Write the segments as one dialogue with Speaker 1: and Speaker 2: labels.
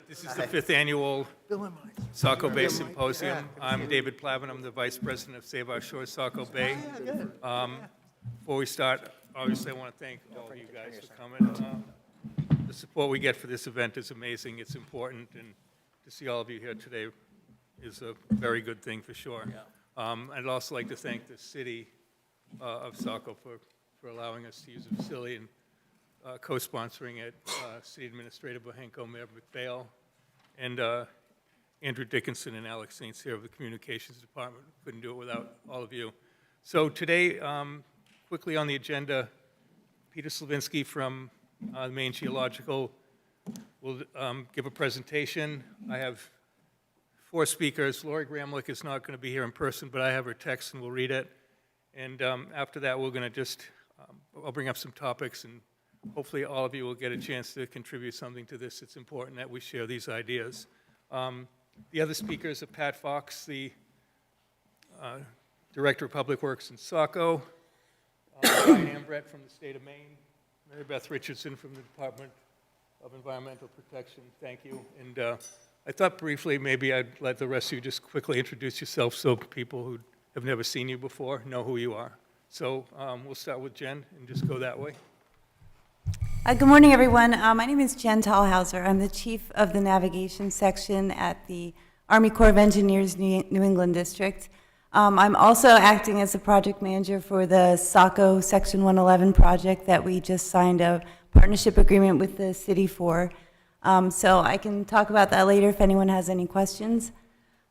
Speaker 1: This is the 5th annual Saco Bay Symposium. I'm David Plavin. I'm the Vice President of Save Our Shores Saco Bay. Before we start, obviously I want to thank all of you guys for coming. The support we get for this event is amazing. It's important, and to see all of you here today is a very good thing for sure. I'd also like to thank the city of Saco for allowing us to use the facility and co-sponsoring it, City Administrator Bohenko, Mayor McPhail, and Andrew Dickinson and Alex Saints here of the Communications Department. Couldn't do it without all of you. So today, quickly on the agenda, Peter Slavinsky from the Maine Geological will give a presentation. I have 4 speakers. Lori Gramlich is not going to be here in person, but I have her text and we'll read it. And after that, we're going to just, I'll bring up some topics, and hopefully all of you will get a chance to contribute something to this. It's important that we share these ideas. The other speakers are Pat Fox, the Director of Public Works in Saco, Brian Ambrett from the state of Maine, Mary Beth Richardson from the Department of Environmental Protection. Thank you. And I thought briefly maybe I'd let the rest of you just quickly introduce yourself so people who have never seen you before know who you are. So we'll start with Jen and just go that way.
Speaker 2: Good morning, everyone. My name is Jen Tallhauser. I'm the Chief of the Navigation Section at the Army Corps of Engineers New England District. I'm also acting as a project manager for the Saco Section 111 project that we just signed a partnership agreement with the city for. So I can talk about that later if anyone has any questions.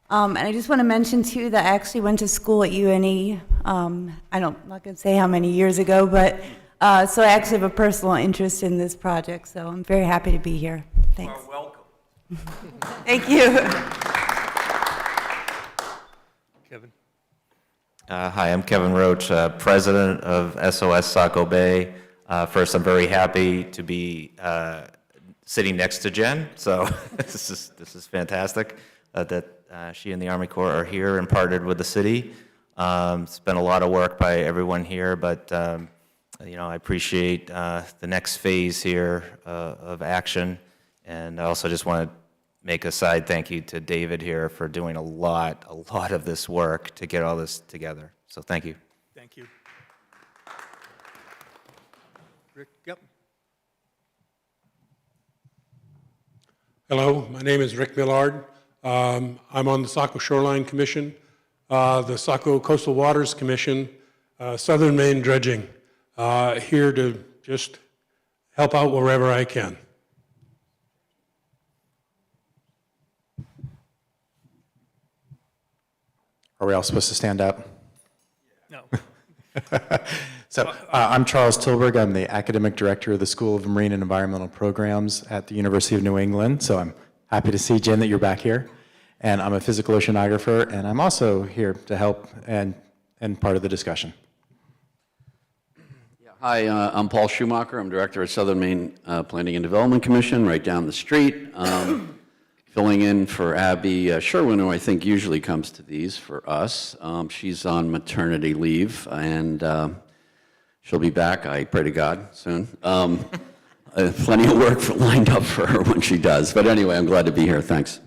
Speaker 2: And I just want to mention, too, that I actually went to school at UNE. I'm not going to say how many years ago, but so I actually have a personal interest in this project, so I'm very happy to be here. Thanks.
Speaker 3: You are welcome.
Speaker 2: Thank you.
Speaker 1: Kevin.
Speaker 4: Hi, I'm Kevin Roach, President of SOS Saco Bay. First, I'm very happy to be sitting next to Jen, so this is fantastic that she and the Army Corps are here and partnered with the city. It's been a lot of work by everyone here, but you know, I appreciate the next phase here of action, and I also just want to make a side thank you to David here for doing a lot of this work to get all this together. So thank you.
Speaker 1: Thank you. Rick, yep.
Speaker 5: Hello, my name is Rick Millard. I'm on the Saco Shoreline Commission, the Saco Coastal Waters Commission, Southern Maine Dredging. Here to just help out wherever I can.
Speaker 6: Are we all supposed to stand up?
Speaker 1: No.
Speaker 6: So I'm Charles Tilburg. I'm the Academic Director of the School of Marine and Environmental Programs at the University of New England. So I'm happy to see, Jen, that you're back here. And I'm a physical oceanographer, and I'm also here to help and part of the discussion.
Speaker 3: Hi, I'm Paul Schumacher. I'm Director of Southern Maine Planning and Development Commission, right down the street. Filling in for Abby Sherwin, who I think usually comes to these for us. She's on maternity leave, and she'll be back, I pray to God, soon. Plenty of work lined up for her when she does. But anyway, I'm glad to be here. Thanks.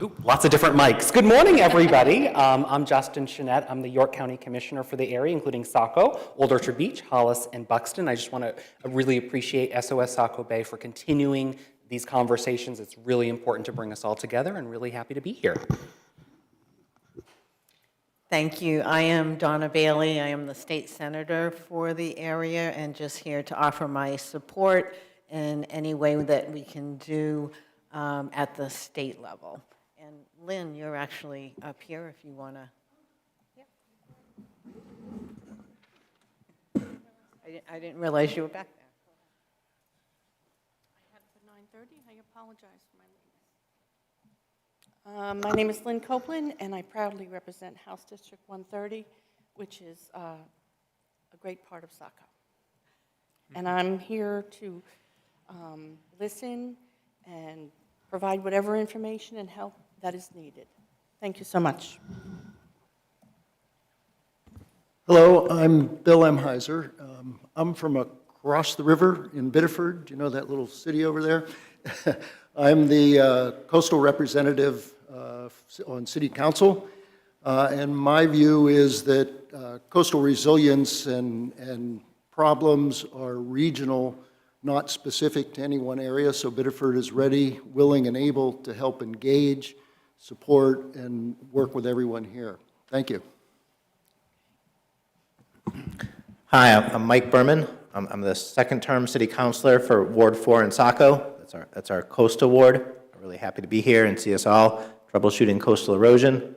Speaker 7: Ooh, lots of different mics. Good morning, everybody. I'm Justin Chenette. I'm the York County Commissioner for the area, including Saco, Old Orchard Beach, Hollis, and Buxton. I just want to really appreciate SOS Saco Bay for continuing these conversations. It's really important to bring us all together, and really happy to be here.
Speaker 8: Thank you. I am Donna Bailey. I am the state senator for the area, and just here to offer my support in any way that we can do at the state level. And Lynn, you're actually up here if you want to. Yeah. I didn't realize you were back there.
Speaker 9: I had it for 9:30. I apologize for my lateness. My name is Lynn Copeland, and I proudly represent House District 130, which is a great part of Saco. And I'm here to listen and provide whatever information and help that is needed. Thank you so much.
Speaker 10: Hello, I'm Bill M. Heiser. I'm from across the river in Biddeford. Do you know that little city over there? I'm the coastal representative on City Council, and my view is that coastal resilience and problems are regional, not specific to any one area, so Biddeford is ready, willing, and able to help engage, support, and work with everyone here. Thank you.
Speaker 11: Hi, I'm Mike Berman. I'm the second-term city councilor for Ward 4 in Saco. That's our coastal ward. I'm really happy to be here and see us all troubleshooting coastal erosion.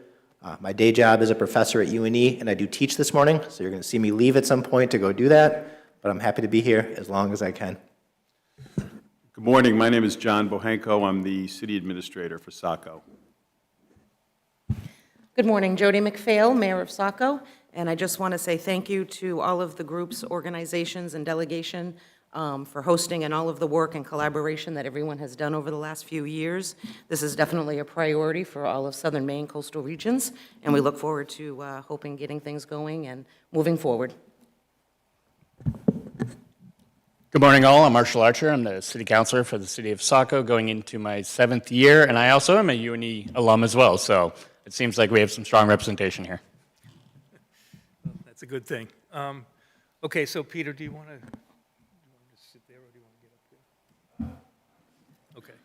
Speaker 11: My day job is a professor at UNE, and I do teach this morning, so you're going to see me leave at some point to go do that, but I'm happy to be here as long as I can.
Speaker 12: Good morning. My name is John Bohenko. I'm the city administrator for Saco.
Speaker 13: Good morning, Jody McPhail, Mayor of Saco, and I just want to say thank you to all of the groups, organizations, and delegation for hosting and all of the work and collaboration that everyone has done over the last few years. This is definitely a priority for all of Southern Maine coastal regions, and we look forward to hoping getting things going and moving forward.
Speaker 14: Good morning, all. I'm Marshall Archer. I'm the city councilor for the city of Saco, going into my 7th year, and I also am a UNE alum as well, so it seems like we have some strong representation here.
Speaker 1: That's a good thing. Okay, so Peter, do you want to sit there or do you want to get up here? Okay.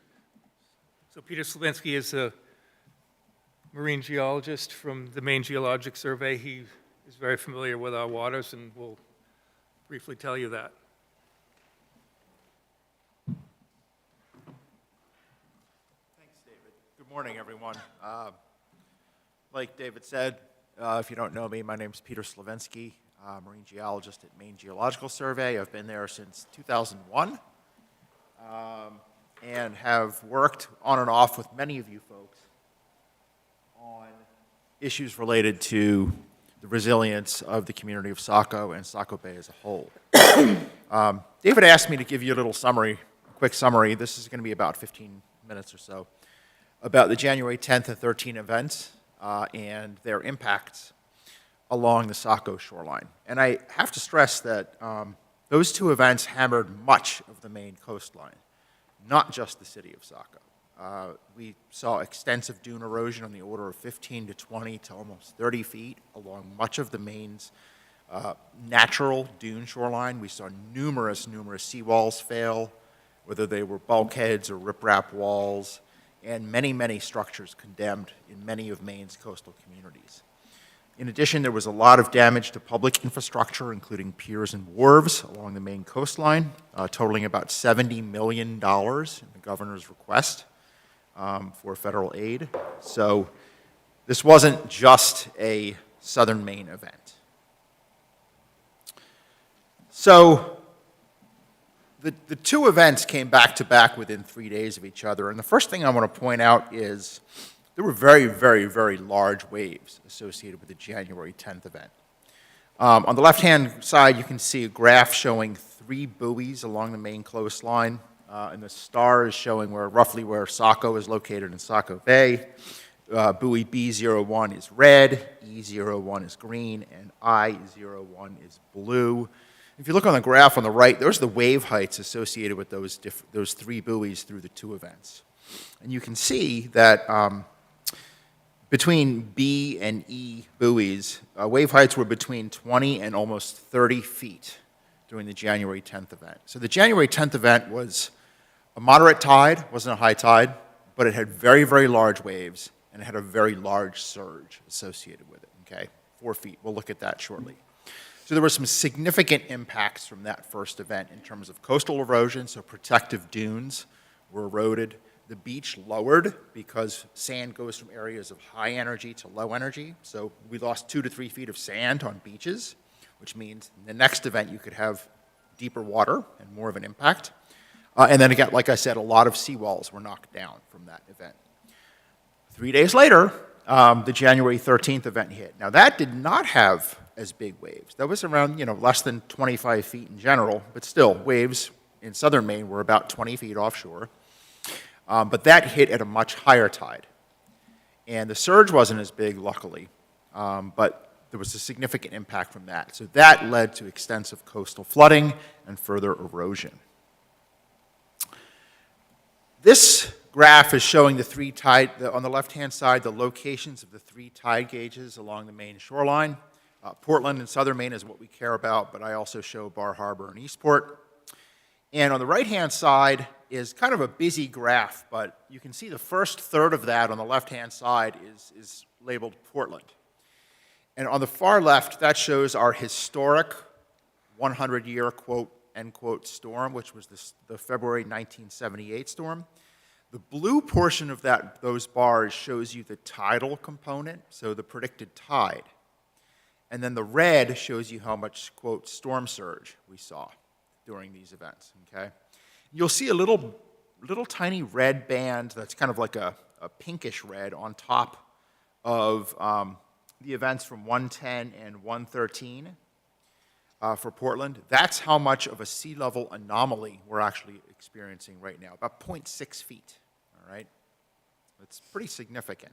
Speaker 1: So Peter Slavinsky is a marine geologist from the Maine Geologic Survey. He is very familiar with our waters and will briefly tell you that.
Speaker 15: Thanks, David. Good morning, everyone. Like David said, if you don't know me, my name's Peter Slavinsky, marine geologist at Maine Geological Survey. I've been there since 2001 and have worked on and off with many of you folks on issues related to the resilience of the community of Saco and Saco Bay as a whole. David asked me to give you a little summary, a quick summary. This is going to be about 15 minutes or so, about the January 10th and 13th events and their impacts along the Saco shoreline. And I have to stress that those two events hammered much of the Maine coastline, not just the city of Saco. We saw extensive dune erosion on the order of 15 to 20 to almost 30 feet along much of the Maine's natural dune shoreline. We saw numerous seawalls fail, whether they were bulkheads or riprap walls, and many structures condemned in many of Maine's coastal communities. In addition, there was a lot of damage to public infrastructure, including piers and wharves along the Maine coastline, totaling about $70 million in the governor's request for federal aid. So this wasn't just a Southern Maine event. So the two events came back to back within 3 days of each other. And the first thing I want to point out is there were very large waves associated with the January 10th event. On the left-hand side, you can see a graph showing 3 buoys along the Maine coastline, and the star is showing roughly where Saco is located in Saco Bay. Buoy B01 is red, E01 is green, and I01 is blue. If you look on the graph on the right, there's the wave heights associated with those 3 buoys through the 2 events. And you can see that between B and E buoys, wave heights were between 20 and almost 30 feet during the January 10th event. So the January 10th event was a moderate tide, wasn't a high tide, but it had very large waves, and it had a very large surge associated with it, okay? 4 feet. We'll look at that shortly. So there were some significant impacts from that first event in terms of coastal erosion, so protective dunes were eroded. The beach lowered because sand goes from areas of high energy to low energy. So we lost 2 to 3 feet of sand on beaches, which means in the next event you could have deeper water and more of an impact. And then again, like I said, a lot of seawalls were knocked down from that event. 3 days later, the January 13th event hit. Now that did not have as big waves. That was around, less than 25 feet in general, but still, waves in southern Maine were about 20 feet offshore. But that hit at a much higher tide. And the surge wasn't as big, luckily, but there was a significant impact from that. So that led to extensive coastal flooding and further erosion. This graph is showing the three tide, on the left-hand side, the locations of the three tide gauges along the Maine shoreline. Portland and southern Maine is what we care about, but I also show Bar Harbor and Eastport. And on the right-hand side is kind of a busy graph, but you can see the first third of that on the left-hand side is labeled Portland. And on the far left, that shows our historic 100-year, quote, end quote, storm, which was the February 1978 storm. The blue portion of those bars shows you the tidal component, so the predicted tide. And then the red shows you how much, quote, storm surge we saw during these events, okay? You'll see a little tiny red band that's kind of like a pinkish red on top of the events from 110 and 113 for Portland. That's how much of a sea level anomaly we're actually experiencing right now, about 0.6 feet, all right? It's pretty significant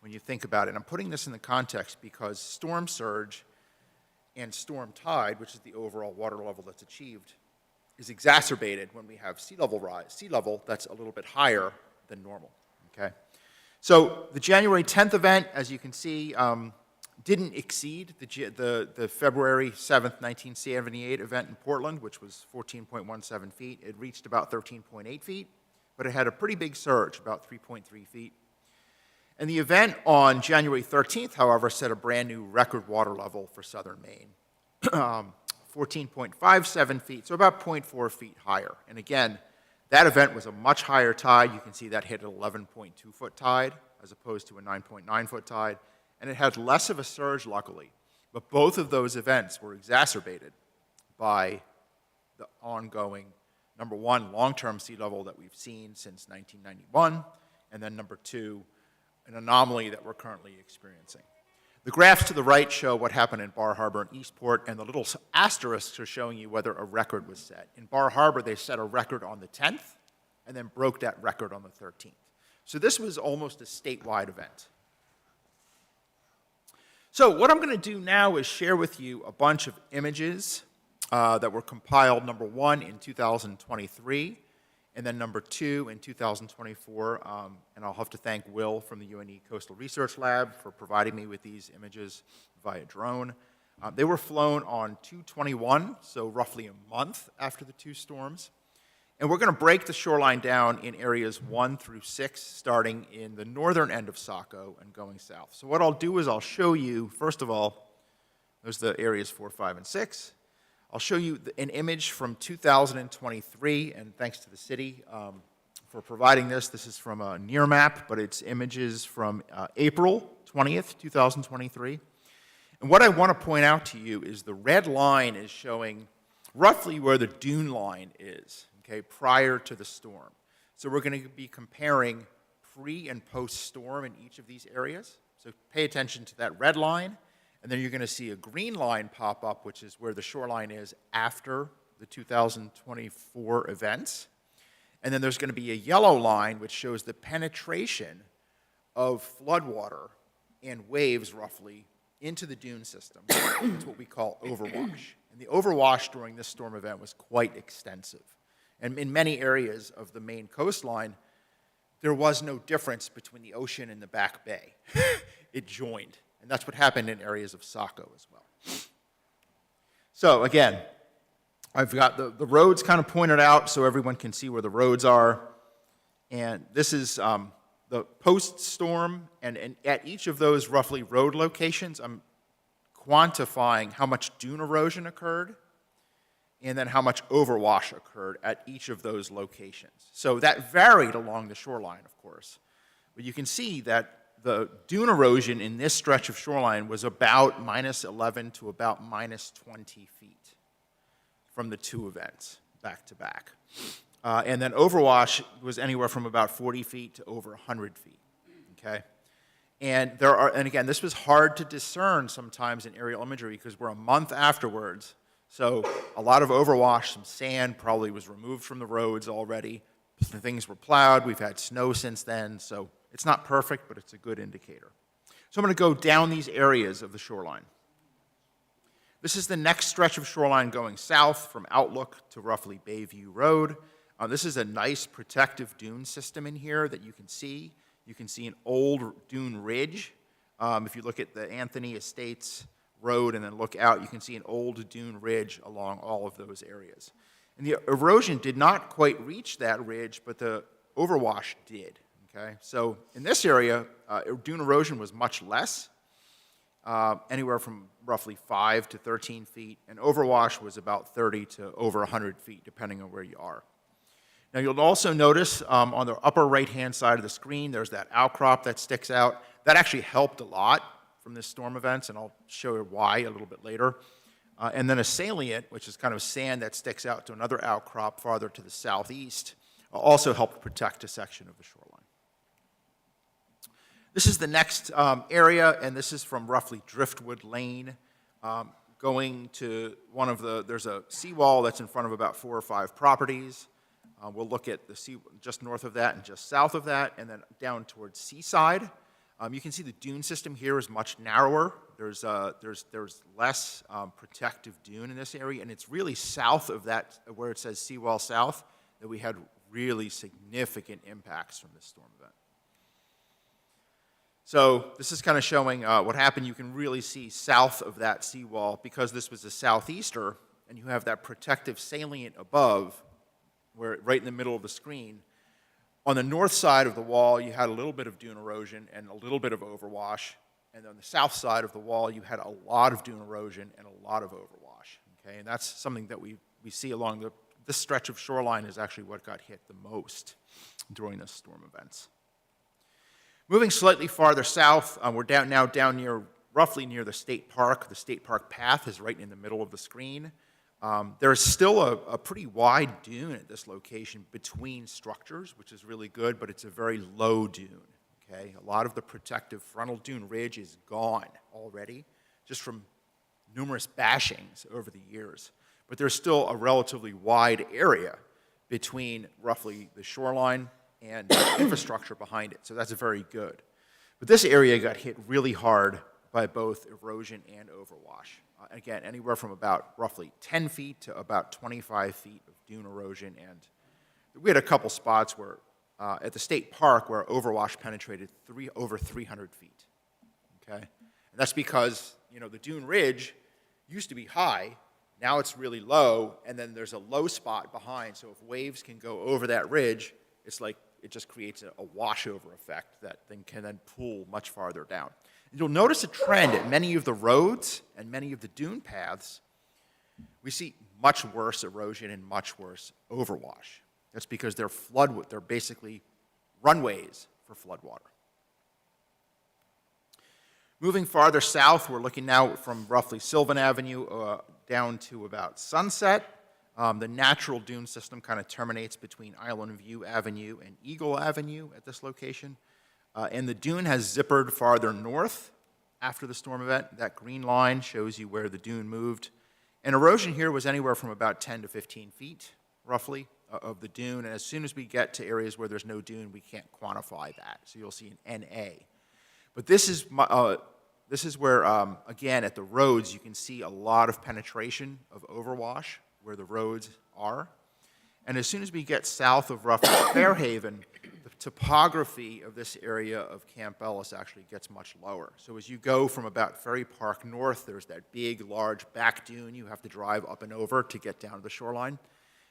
Speaker 15: when you think about it. I'm putting this in the context because storm surge and storm tide, which is the overall water level that's achieved, is exacerbated when we have sea level rise, sea level that's a little bit higher than normal, okay? So the January 10th event, as you can see, didn't exceed the February 7th, 1978 event in Portland, which was 14.17 feet. It reached about 13.8 feet, but it had a pretty big surge, about 3.3 feet. And the event on January 13th, however, set a brand new record water level for southern Maine, 14.57 feet, so about 0.4 feet higher. And again, that event was a much higher tide. You can see that hit an 11.2-foot tide as opposed to a 9.9-foot tide. And it had less of a surge, luckily. But both of those events were exacerbated by the ongoing, number one, long-term sea level that we've seen since 1991, and then number two, an anomaly that we're currently experiencing. The graphs to the right show what happened in Bar Harbor and Eastport, and the little asterisks are showing you whether a record was set. In Bar Harbor, they set a record on the 10th, and then broke that record on the 13th. So this was almost a statewide event. So what I'm going to do now is share with you a bunch of images that were compiled, number one, in 2023, and then number two, in 2024. And I'll have to thank Will from the UNE Coastal Research Lab for providing me with these images via drone. They were flown on 2/21, so roughly a month after the two storms. And we're going to break the shoreline down in areas 1 through 6, starting in the northern end of Saco and going south. So what I'll do is I'll show you, first of all, there's the areas 4, 5, and 6. I'll show you an image from 2023, and thanks to the city for providing this. This is from a near map, but it's images from April 20th, 2023. And what I want to point out to you is the red line is showing roughly where the dune line is, okay, prior to the storm. So we're going to be comparing pre and post-storm in each of these areas. So pay attention to that red line, and then you're going to see a green line pop up, which is where the shoreline is after the 2024 events. And then there's going to be a yellow line, which shows the penetration of floodwater and waves, roughly, into the dune system. It's what we call overwash. And the overwash during this storm event was quite extensive. And in many areas of the Maine coastline, there was no difference between the ocean and the back bay. It joined. And that's what happened in areas of Saco as well. So again, I've got the roads kind of pointed out so everyone can see where the roads are. And this is the post-storm, and at each of those roughly road locations, I'm quantifying how much dune erosion occurred and then how much overwash occurred at each of those locations. So that varied along the shoreline, of course. But you can see that the dune erosion in this stretch of shoreline was about -11 to about -20 feet from the two events back to back. And then overwash was anywhere from about 40 feet to over 100 feet, okay? And again, this was hard to discern sometimes in aerial imagery because we're a month afterwards. So a lot of overwash, some sand probably was removed from the roads already. Things were plowed. We've had snow since then. So it's not perfect, but it's a good indicator. So I'm going to go down these areas of the shoreline. This is the next stretch of shoreline going south from Outlook to roughly Bayview Road. This is a nice protective dune system in here that you can see. You can see an old dune ridge. If you look at the Anthony Estates Road and then look out, you can see an old dune ridge along all of those areas. And the erosion did not quite reach that ridge, but the overwash did. Okay? So in this area, dune erosion was much less, anywhere from roughly 5 to 13 feet, and overwash was about 30 to over 100 feet, depending on where you are. Now you'll also notice on the upper right-hand side of the screen, there's that outcrop that sticks out. That actually helped a lot from this storm events, and I'll show you why a little bit later. And then a salient, which is kind of sand that sticks out to another outcrop farther to the southeast, also helped protect a section of the shoreline. This is the next area, and this is from roughly Driftwood Lane, going to one of the, there's a seawall that's in front of about 4 or 5 properties. We'll look at the sea just north of that and just south of that, and then down towards Seaside. You can see the dune system here is much narrower. There's less protective dune in this area, and it's really south of that, where it says Seawall South, that we had really significant impacts from this storm event. So this is kind of showing what happened. You can really see south of that seawall, because this was a southeaster, and you have that protective salient above, where right in the middle of the screen. On the north side of the wall, you had a little bit of dune erosion and a little bit of overwash. And on the south side of the wall, you had a lot of dune erosion and a lot of overwash. Okay? And that's something that we see along this stretch of shoreline is actually what got hit the most during the storm events. Moving slightly farther south, we're now down near, roughly near the state park. The state park path is right in the middle of the screen. There's still a pretty wide dune at this location between structures, which is really good, but it's a very low dune. Okay? A lot of the protective frontal dune ridge is gone already, just from numerous bashings over the years. But there's still a relatively wide area between roughly the shoreline and infrastructure behind it, so that's very good. But this area got hit really hard by both erosion and overwash. Again, anywhere from about roughly 10 feet to about 25 feet of dune erosion, and we had a couple spots where, at the state park, where overwash penetrated over 300 feet. Okay, and that's because the dune ridge used to be high, now it's really low, and then there's a low spot behind. So if waves can go over that ridge, it's like it just creates a washover effect that can then pool much farther down. You'll notice a trend at many of the roads and many of the dune paths. We see much worse erosion and much worse overwash. That's because they're basically runways for floodwater. Moving farther south, we're looking now from roughly Sylvan Avenue down to about Sunset. The natural dune system kind of terminates between Island View Avenue and Eagle Avenue at this location. And the dune has zippered farther north after the storm event. That green line shows you where the dune moved. And erosion here was anywhere from about 10 to 15 feet, roughly, of the dune. And as soon as we get to areas where there's no dune, we can't quantify that. So you'll see an NA. But this is where, again, at the roads, you can see a lot of penetration of overwash where the roads are. And as soon as we get south of roughly Fairhaven, the topography of this area of Camp Ellis actually gets much lower. So as you go from about Ferry Park north, there's that big, large back dune you have to drive up and over to get down to the shoreline.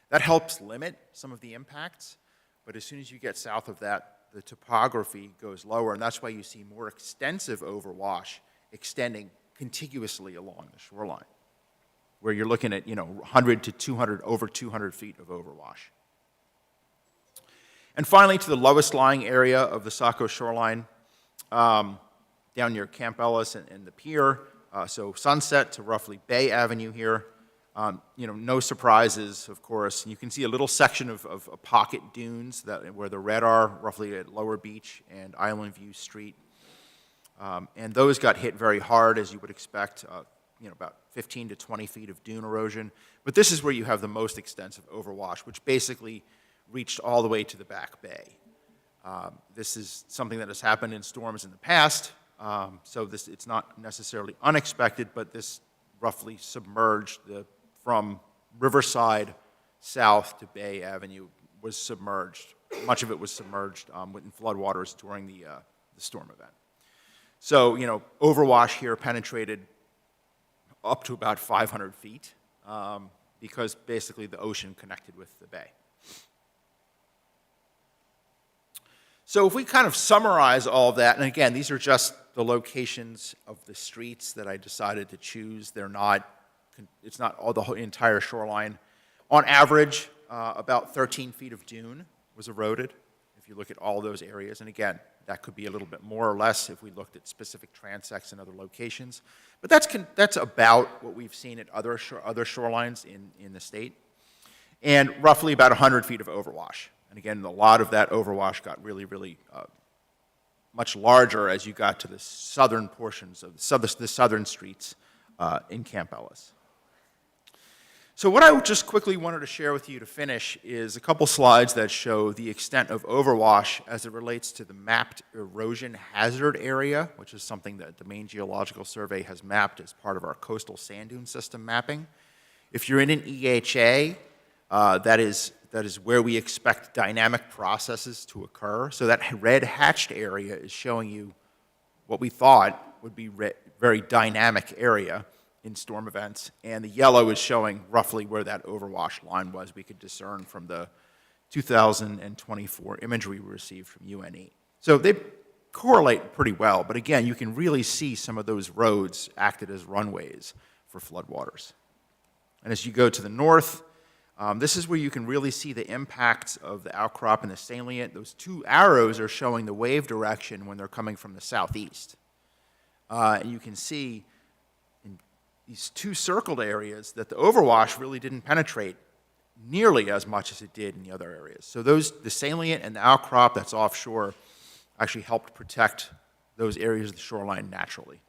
Speaker 15: That helps limit some of the impacts, but as soon as you get south of that, the topography goes lower, and that's why you see more extensive overwash extending contiguously along the shoreline, where you're looking at 100 to 200, over 200 feet of overwash. And finally, to the lowest lying area of the Saco shoreline, down near Camp Ellis and the pier, so Sunset to roughly Bay Avenue here. No surprises, of course. You can see a little section of pocket dunes where the red are, roughly at Lower Beach and Island View Street. And those got hit very hard, as you would expect, about 15 to 20 feet of dune erosion. But this is where you have the most extensive overwash, which basically reached all the way to the back bay. This is something that has happened in storms in the past, so it's not necessarily unexpected, but this roughly submerged from Riverside south to Bay Avenue was submerged. Much of it was submerged in floodwaters during the storm event. So, overwash here penetrated up to about 500 feet because basically the ocean connected with the bay. So if we kind of summarize all of that, and again, these are just the locations of the streets that I decided to choose. It's not all the entire shoreline. On average, about 13 feet of dune was eroded, if you look at all those areas. And again, that could be a little bit more or less if we looked at specific transects and other locations. But that's about what we've seen at other shorelines in the state. And roughly about 100 feet of overwash. And again, a lot of that overwash got really, really much larger as you got to the southern portions of the southern streets in Camp Ellis. So what I just quickly wanted to share with you to finish is a couple slides that show the extent of overwash as it relates to the mapped erosion hazard area, which is something that the Maine Geological Survey has mapped as part of our coastal sand dune system mapping. If you're in an EHA, that is where we expect dynamic processes to occur. So that red hatched area is showing you what we thought would be very dynamic area in storm events, and the yellow is showing roughly where that overwash line was. We could discern from the 2024 imagery we received from UNE. So they correlate pretty well, but again, you can really see some of those roads acted as runways for floodwaters. And as you go to the north, this is where you can really see the impacts of the outcrop and the salient. Those two arrows are showing the wave direction when they're coming from the southeast. And you can see in these two circled areas that the overwash really didn't penetrate nearly as much as it did in the other areas. So the salient and the outcrop that's offshore actually helped protect those areas of the shoreline naturally.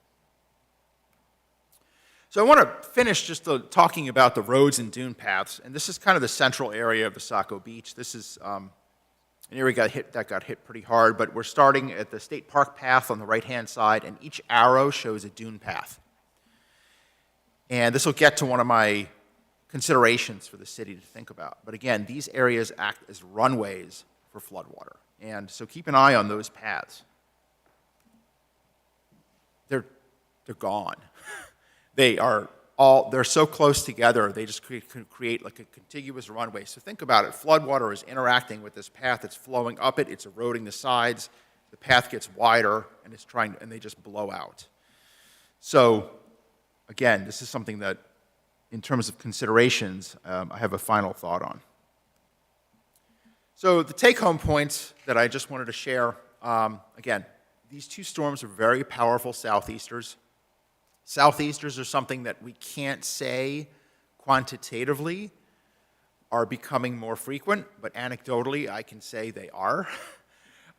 Speaker 15: So I want to finish just talking about the roads and dune paths, and this is kind of the central area of the Saco Beach. This is an area that got hit pretty hard, but we're starting at the State Park path on the right-hand side, and each arrow shows a dune path. And this will get to one of my considerations for the city to think about. But again, these areas act as runways for floodwater, and so keep an eye on those paths. They're gone. They're so close together, they just create like a contiguous runway. So think about it, floodwater is interacting with this path, it's flowing up it, it's eroding the sides, the path gets wider, and they just blow out. So again, this is something that, in terms of considerations, I have a final thought on. So the take-home points that I just wanted to share, again, these two storms are very powerful southeasters. Southeasters are something that we can't say quantitatively are becoming more frequent, but anecdotally I can say they are.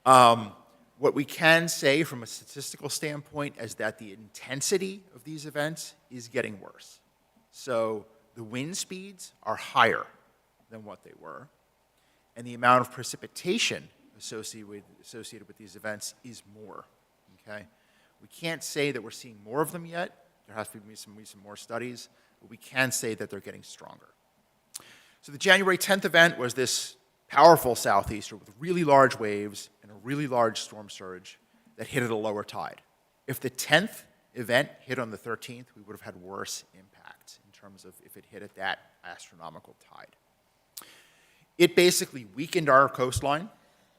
Speaker 15: What we can say from a statistical standpoint is that the intensity of these events is getting worse. So the wind speeds are higher than what they were, and the amount of precipitation associated with these events is more, okay? We can't say that we're seeing more of them yet. There has to be some more studies, but we can say that they're getting stronger. So the January 10th event was this powerful southeaster with really large waves and a really large storm surge that hit at a lower tide. If the 10th event hit on the 13th, we would have had worse impact in terms of if it hit at that astronomical tide. It basically weakened our coastline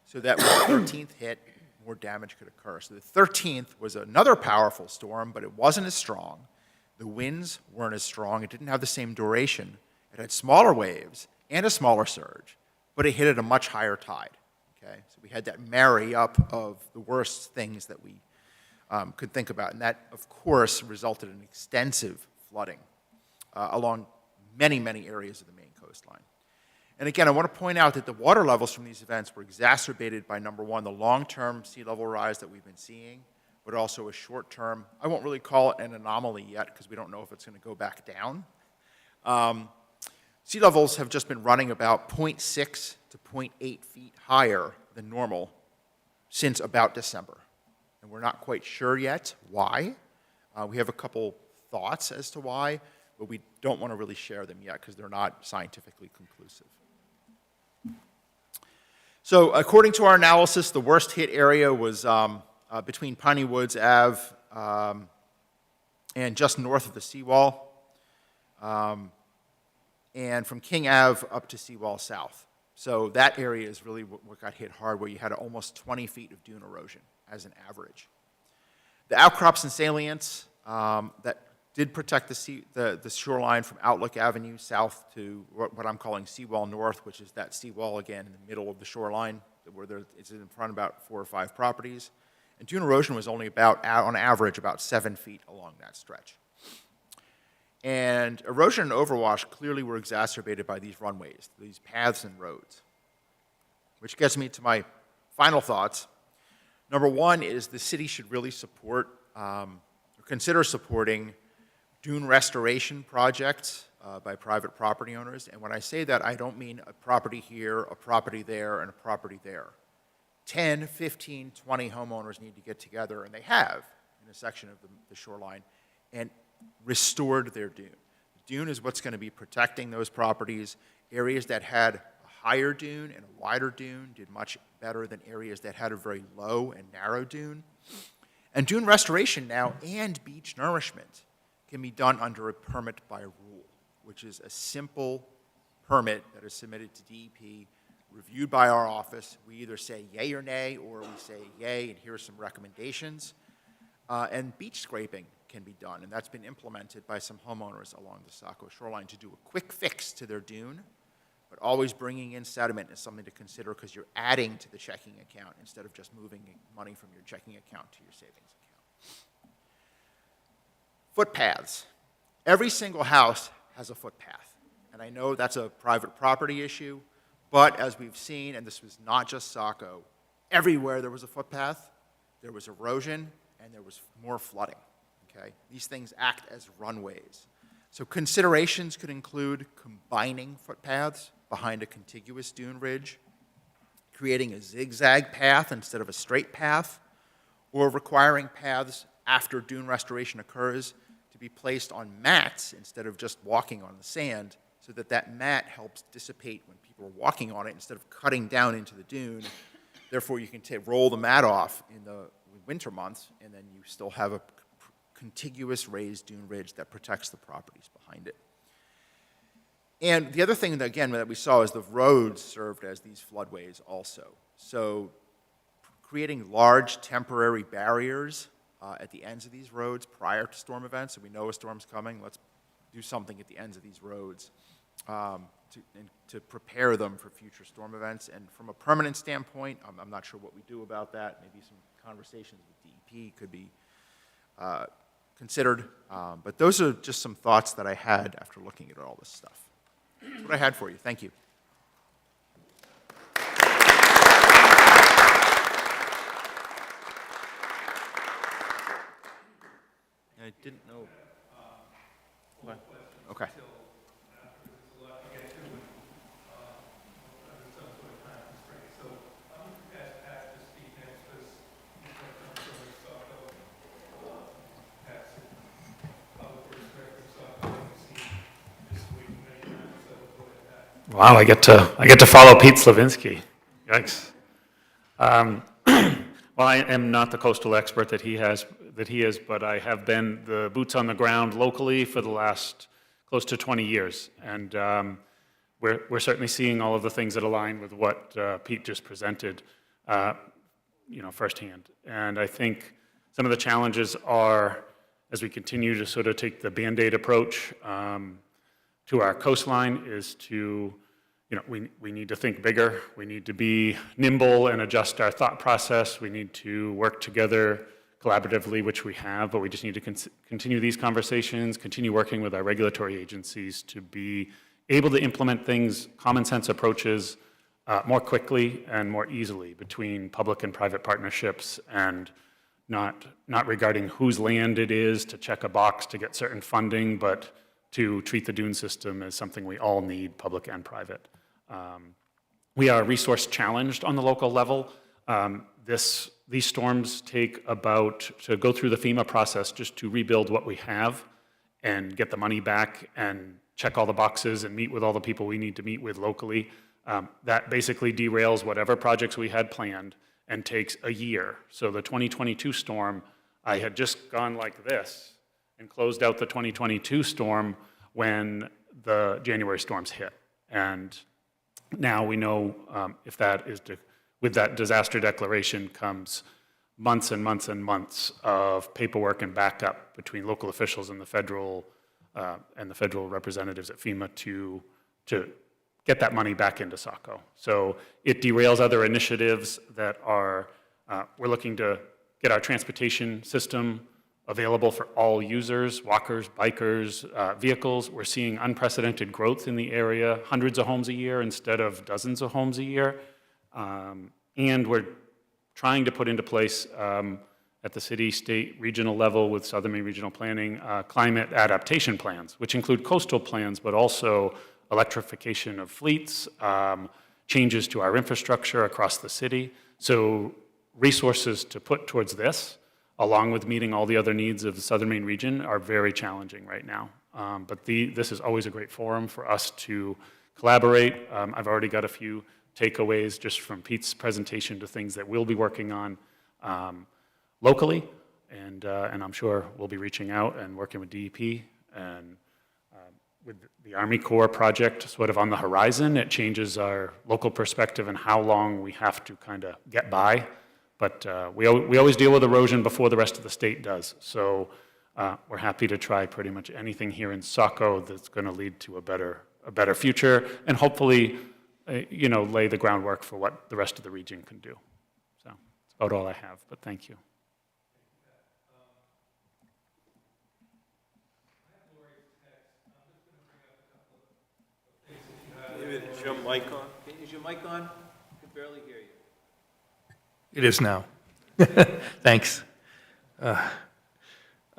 Speaker 15: so that when the 13th hit, more damage could occur. So the 13th was another powerful storm, but it wasn't as strong. The winds weren't as strong. It didn't have the same duration. It had smaller waves and a smaller surge, but it hit at a much higher tide. Okay? So we had that marry up of the worst things that we could think about, and that, of course, resulted in extensive flooding along many, many areas of the Maine coastline. And again, I want to point out that the water levels from these events were exacerbated by, number one, the long-term sea level rise that we've been seeing, but also a short-term, I won't really call it an anomaly yet because we don't know if it's going to go back down. Sea levels have just been running about 0.6 to 0.8 feet higher than normal since about December. And we're not quite sure yet why. We have a couple thoughts as to why, but we don't want to really share them yet because they're not scientifically conclusive. So according to our analysis, the worst hit area was between Piney Woods Ave and just north of the seawall, and from King Ave up to Seawall South. So that area is really what got hit hard, where you had almost 20 feet of dune erosion as an average. The outcrops and salients that did protect the shoreline from Outlook Avenue south to what I'm calling Seawall North, which is that seawall again in the middle of the shoreline, where it's in front of about 4 or 5 properties. And dune erosion was only about, on average, about 7 feet along that stretch. And erosion and overwash clearly were exacerbated by these runways, these paths and roads. Which gets me to my final thoughts. Number one is the city should really support, or consider supporting dune restoration projects by private property owners. And when I say that, I don't mean a property here, a property there, and a property there. 10, 15, 20 homeowners need to get together, and they have in a section of the shoreline, and restored their dune. The dune is what's going to be protecting those properties. Areas that had a higher dune and a wider dune did much better than areas that had a very low and narrow dune. And dune restoration now and beach nourishment can be done under a permit by rule, which is a simple permit that is submitted to DEP, reviewed by our office. We either say yay or nay, or we say yay, and here are some recommendations. And beach scraping can be done, and that's been implemented by some homeowners along the Saco shoreline to do a quick fix to their dune, but always bringing in sediment is something to consider because you're adding to the checking account instead of just moving money from your checking account to your savings account. Footpaths. Every single house has a footpath, and I know that's a private property issue, but as we've seen, and this was not just Saco, everywhere there was a footpath, there was erosion, and there was more flooding. Okay? These things act as runways. So considerations could include combining footpaths behind a contiguous dune ridge, creating a zigzag path instead of a straight path, or requiring paths after dune restoration occurs to be placed on mats instead of just walking on the sand, so that that mat helps dissipate when people are walking on it instead of cutting down into the dune. Therefore, you can roll the mat off in the winter months, and then you still have a contiguous raised dune ridge that protects the properties behind it. And the other thing, that, again, that we saw is the roads served as these floodways also. So creating large temporary barriers at the ends of these roads prior to storm events, so we know a storm's coming, let's do something at the ends of these roads to prepare them for future storm events. And from a permanent standpoint, I'm not sure what we do about that. Maybe some conversations with DEP could be considered. But those are just some thoughts that I had after looking at all this stuff. That's what I had for you. Thank you. I didn't know. What? Okay.
Speaker 16: Wow, I get to follow Pete Slavinsky. Yikes. Well, I am not the coastal expert that he is, but I have been the boots on the ground locally for the last close to 20 years, and we're certainly seeing all of the things that align with what Pete just presented, firsthand. And I think some of the challenges are, as we continue to sort of take the Band-Aid approach to our coastline, is to, we need to think bigger. We need to be nimble and adjust our thought process. We need to work together collaboratively, which we have, but we just need to continue these conversations, continue working with our regulatory agencies to be able to implement things, common sense approaches, more quickly and more easily between public and private partnerships, and not regarding whose land it is to check a box to get certain funding, but to treat the dune system as something we all need, public and private. We are resource challenged on the local level. These storms take to go through the FEMA process just to rebuild what we have, and get the money back and check all the boxes and meet with all the people we need to meet with locally. That basically derails whatever projects we had planned and takes a year. So the 2022 storm, I had just gone like this and closed out the 2022 storm when the January storms hit. And now we know if that is, with that disaster declaration comes months and months and months of paperwork and backup between local officials and the federal representatives at FEMA to get that money back into Saco. So it derails other initiatives that are, we're looking to get our transportation system available for all users, walkers, bikers, vehicles. We're seeing unprecedented growth in the area, hundreds of homes a year instead of dozens of homes a year. And we're trying to put into place at the city, state, regional level with Southern Maine Regional Planning, climate adaptation plans, which include coastal plans, but also electrification of fleets, changes to our infrastructure across the city. So resources to put towards this, along with meeting all the other needs of the Southern Maine region, are very challenging right now. But this is always a great forum for us to collaborate. I've already got a few takeaways just from Pete's presentation to things that we'll be working on locally, and I'm sure we'll be reaching out and working with DEP and with the Army Corps project sort of on the horizon. It changes our local perspective and how long we have to kind of get by. But we always deal with erosion before the rest of the state does. So we're happy to try pretty much anything here in Saco that's going to lead to a better future, and hopefully, lay the groundwork for what the rest of the region can do. So that's about all I have, but thank you.
Speaker 12: David, is your mic on? Is your mic on? I can barely hear you.
Speaker 1: It is now. Thanks.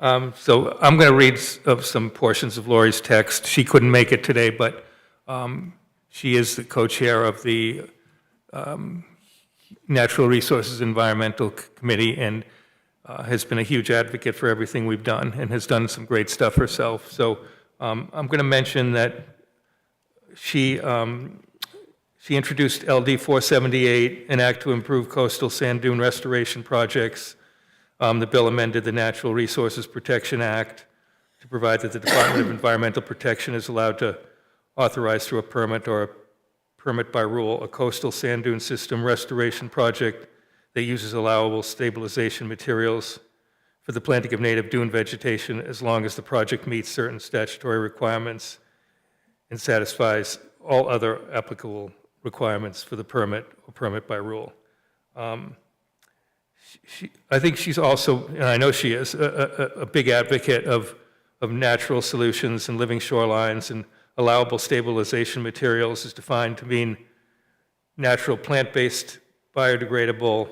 Speaker 1: So I'm going to read some portions of Lori's text. She couldn't make it today, but she is the co-chair of the Natural Resources Environmental Committee and has been a huge advocate for everything we've done and has done some great stuff herself. So I'm going to mention that she introduced LD 478, an act to improve coastal sand dune restoration projects. The bill amended the Natural Resources Protection Act to provide that the Department of Environmental Protection is allowed to authorize through a permit or a permit by rule a coastal sand dune system restoration project that uses allowable stabilization materials for the planting of native dune vegetation as long as the project meets certain statutory requirements and satisfies all other applicable requirements for the permit or permit by rule. I think she's also, and I know she is, a big advocate of natural solutions and living shorelines, and allowable stabilization materials is defined to mean natural plant-based, biodegradable,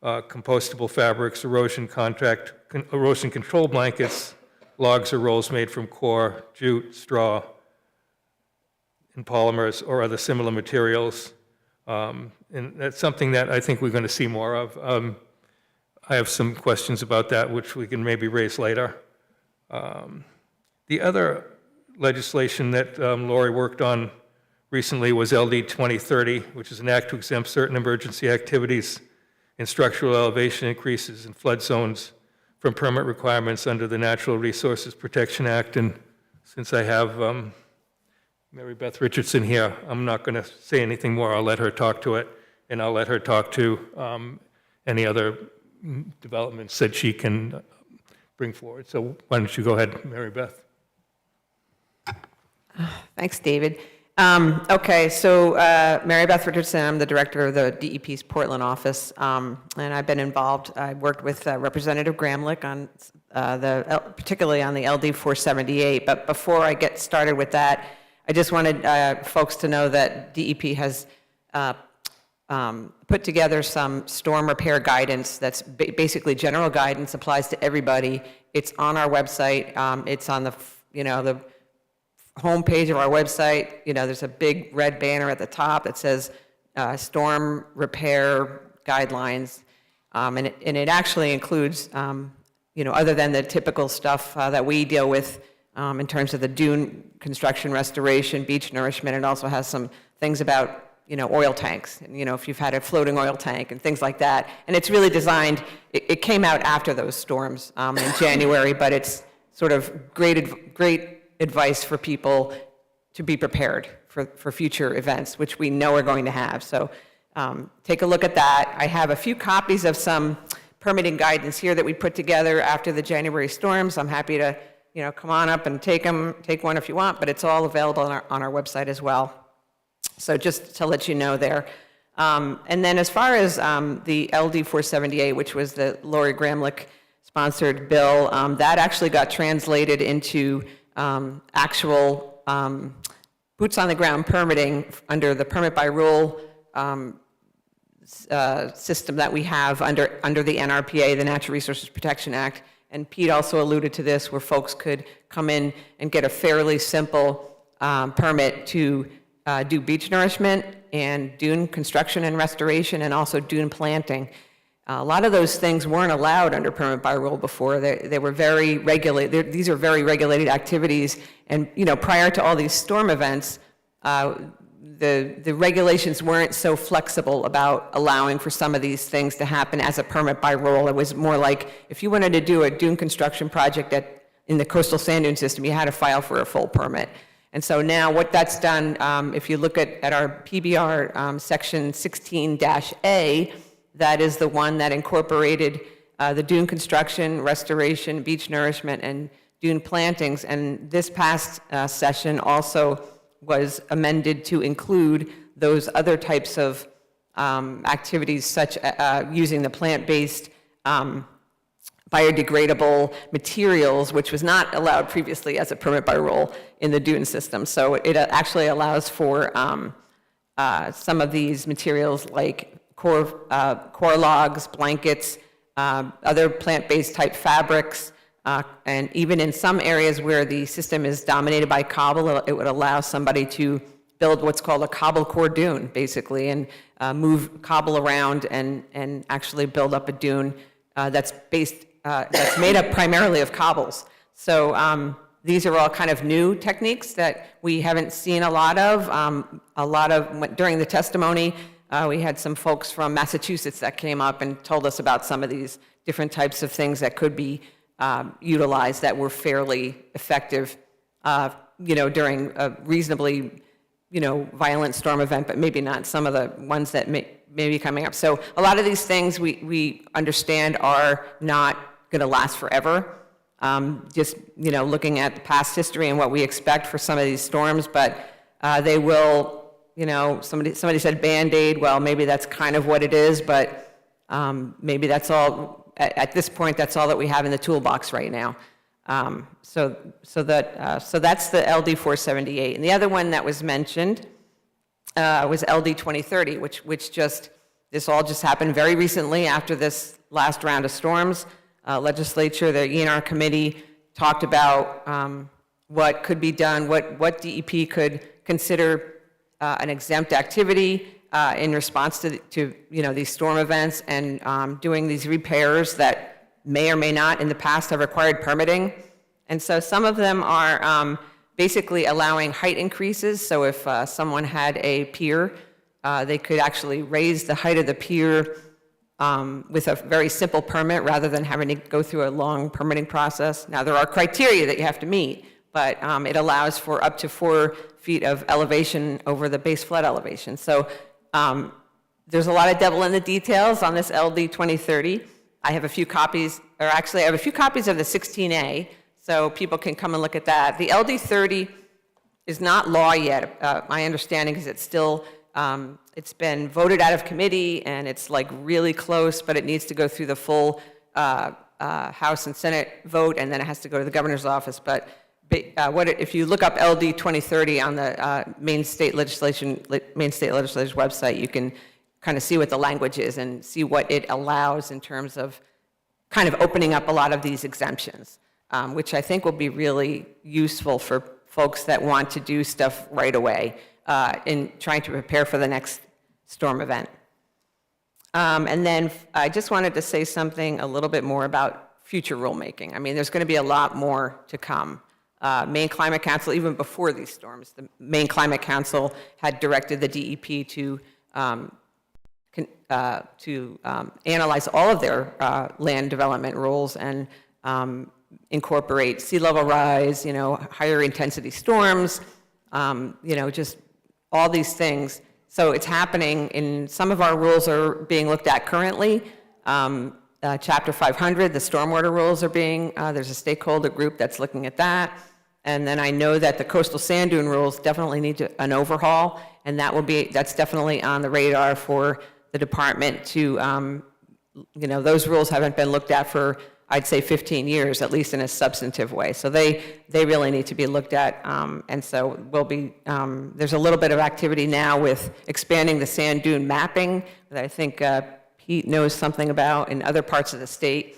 Speaker 1: compostable fabrics, erosion control blankets, logs or rolls made from core, jute, straw, and polymers or other similar materials. And that's something that I think we're going to see more of. I have some questions about that, which we can maybe raise later. The other legislation that Lori worked on recently was LD 2030, which is an act to exempt certain emergency activities and structural elevation increases in flood zones from permit requirements under the Natural Resources Protection Act. And since I have Mary Beth Richardson here, I'm not going to say anything more. I'll let her talk to it, and I'll let her talk to any other developments that she can bring forward. So why don't you go ahead, Mary Beth?
Speaker 17: Thanks, David. Okay, so Mary Beth Richardson, I'm the director of the DEP's Portland office, and I've been involved. I worked with Representative Gramlich on particularly on the LD 478. But before I get started with that, I just wanted folks to know that DEP has put together some storm repair guidance that's basically general guidance, applies to everybody. It's on our website. It's on the the homepage of our website. There's a big red banner at the top that says storm repair guidelines, and it actually includes other than the typical stuff that we deal with in terms of the dune construction, restoration, beach nourishment. It also has some things about, oil tanks, if you've had a floating oil tank and things like that. And it's really designed, it came out after those storms in January, but it's sort of great advice for people to be prepared for future events, which we know are going to have. So take a look at that. I have a few copies of some permitting guidance here that we put together after the January storms. I'm happy to, come on up and take one if you want, but it's all available on our website as well. So just to let you know there. And then as far as the LD 478, which was the Lori Gramlich sponsored bill, that actually got translated into actual boots on the ground permitting under the permit by rule system that we have under the NRPA, the Natural Resources Protection Act. And Pete also alluded to this, where folks could come in and get a fairly simple permit to do beach nourishment and dune construction and restoration, and also dune planting. A lot of those things weren't allowed under permit by rule before. They were very regulated. These are very regulated activities. And prior to all these storm events, the regulations weren't so flexible about allowing for some of these things to happen as a permit by rule. It was more like if you wanted to do a dune construction project in the coastal sand dune system, you had to file for a full permit. And so now what that's done, if you look at our PBR section 16-A, that is the one that incorporated the dune construction, restoration, beach nourishment, and dune plantings. And this past session also was amended to include those other types of activities, such using the plant-based biodegradable materials, which was not allowed previously as a permit by rule in the dune system. So it actually allows for some of these materials like core logs, blankets, other plant-based type fabrics, and even in some areas where the system is dominated by cobble, it would allow somebody to build what's called a cobble core dune, basically, and move cobble around and actually build up a dune that's made up primarily of cobbles. So these are all kind of new techniques that we haven't seen a lot of. During the testimony, we had some folks from Massachusetts that came up and told us about some of these different types of things that could be utilized that were fairly effective, during a reasonably, violent storm event, but maybe not some of the ones that may be coming up. So a lot of these things we understand are not going to last forever. Just, looking at the past history and what we expect for some of these storms, but they will, somebody said Band-Aid. Well, maybe that's kind of what it is, but maybe that's all. At this point, that's all that we have in the toolbox right now. So that's the LD 478. And the other one that was mentioned was LD 2030, this all just happened very recently after this last round of storms. Legislature, the ENR committee talked about what could be done, what DEP could consider an exempt activity in response to these storm events, and doing these repairs that may or may not in the past have required permitting. And so some of them are basically allowing height increases. So if someone had a pier, they could actually raise the height of the pier with a very simple permit rather than having to go through a long permitting process. Now, there are criteria that you have to meet, but it allows for up to 4 feet of elevation over the base flood elevation. So there's a lot of devil in the details on this LD 2030. I have a few copies, or actually I have a few copies of the 16A, so people can come and look at that. The LD 30 is not law yet. My understanding is it's still, it's been voted out of committee, and it's like really close, but it needs to go through the full House and Senate vote, and then it has to go to the governor's office. But if you look up LD 2030 on the Maine State Legislature's website, you can kind of see what the language is and see what it allows in terms of kind of opening up a lot of these exemptions, which I think will be really useful for folks that want to do stuff right away in trying to prepare for the next storm event. And then I just wanted to say something a little bit more about future rulemaking. I mean, there's going to be a lot more to come. Maine Climate Council, even before these storms, the Maine Climate Council had directed the DEP to analyze all of their land development rules and incorporate sea level rise, higher intensity storms, just all these things. So it's happening, and some of our rules are being looked at currently. Chapter 500, the stormwater rules are being, there's a stakeholder group that's looking at that. And then I know that the coastal sand dune rules definitely need an overhaul, and that's definitely on the radar for the department to, those rules haven't been looked at for, I'd say 15 years, at least in a substantive way. So they really need to be looked at. And so there's a little bit of activity now with expanding the sand dune mapping that I think Pete knows something about in other parts of the state.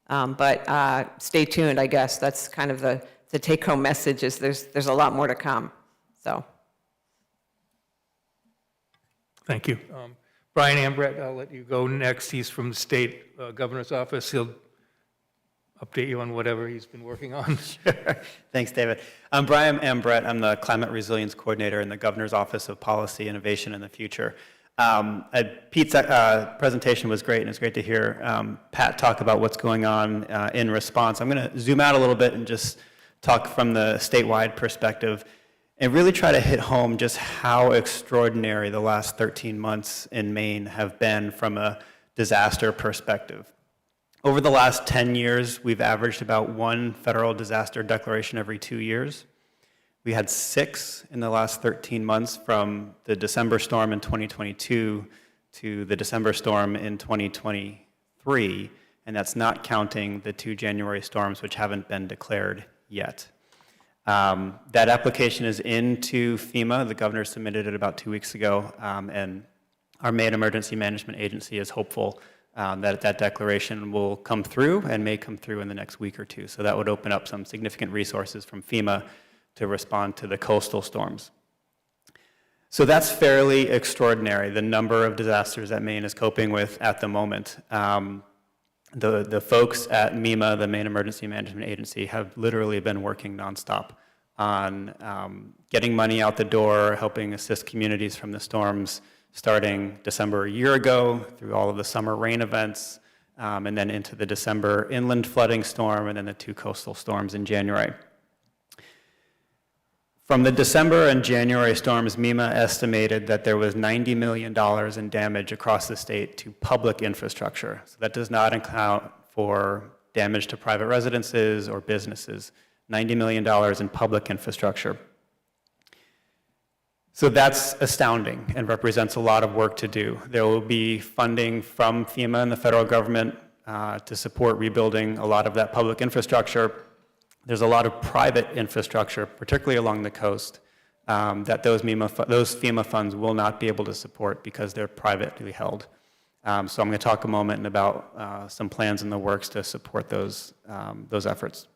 Speaker 17: But stay tuned, I guess. That's kind of the take-home message is there's a lot more to come. So.
Speaker 1: Thank you. Brian Ambrett, I'll let you go next. He's from the state governor's office. He'll update you on whatever he's been working on.
Speaker 18: Thanks, David. I'm Brian Ambrett. I'm the Climate Resilience Coordinator in the Governor's Office of Policy, Innovation, and the Future. Pete's presentation was great, and it's great to hear Pat talk about what's going on in response. I'm going to zoom out a little bit and just talk from the statewide perspective and really try to hit home just how extraordinary the last 13 months in Maine have been from a disaster perspective. Over the last 10 years, we've averaged about 1 federal disaster declaration every 2 years. We had 6 in the last 13 months, from the December storm in 2022 to the December storm in 2023, and that's not counting the 2 January storms which haven't been declared yet. That application is into FEMA. The governor submitted it about 2 weeks ago, and our Maine Emergency Management Agency is hopeful that declaration will come through and may come through in the next week or two. So that would open up some significant resources from FEMA to respond to the coastal storms. So that's fairly extraordinary, the number of disasters that Maine is coping with at the moment. The folks at MEMA, the Maine Emergency Management Agency, have literally been working nonstop on getting money out the door, helping assist communities from the storms, starting December a year ago through all of the summer rain events, and then into the December inland flooding storm, and then the 2 coastal storms in January. From the December and January storms, MEMA estimated that there was $90 million in damage across the state to public infrastructure. So that does not account for damage to private residences or businesses. $90 million in public infrastructure. So that's astounding and represents a lot of work to do. There will be funding from FEMA and the federal government to support rebuilding a lot of that public infrastructure. There's a lot of private infrastructure, particularly along the coast, that those FEMA funds will not be able to support because they're privately held. So I'm going to talk a moment about some plans in the works to support those efforts.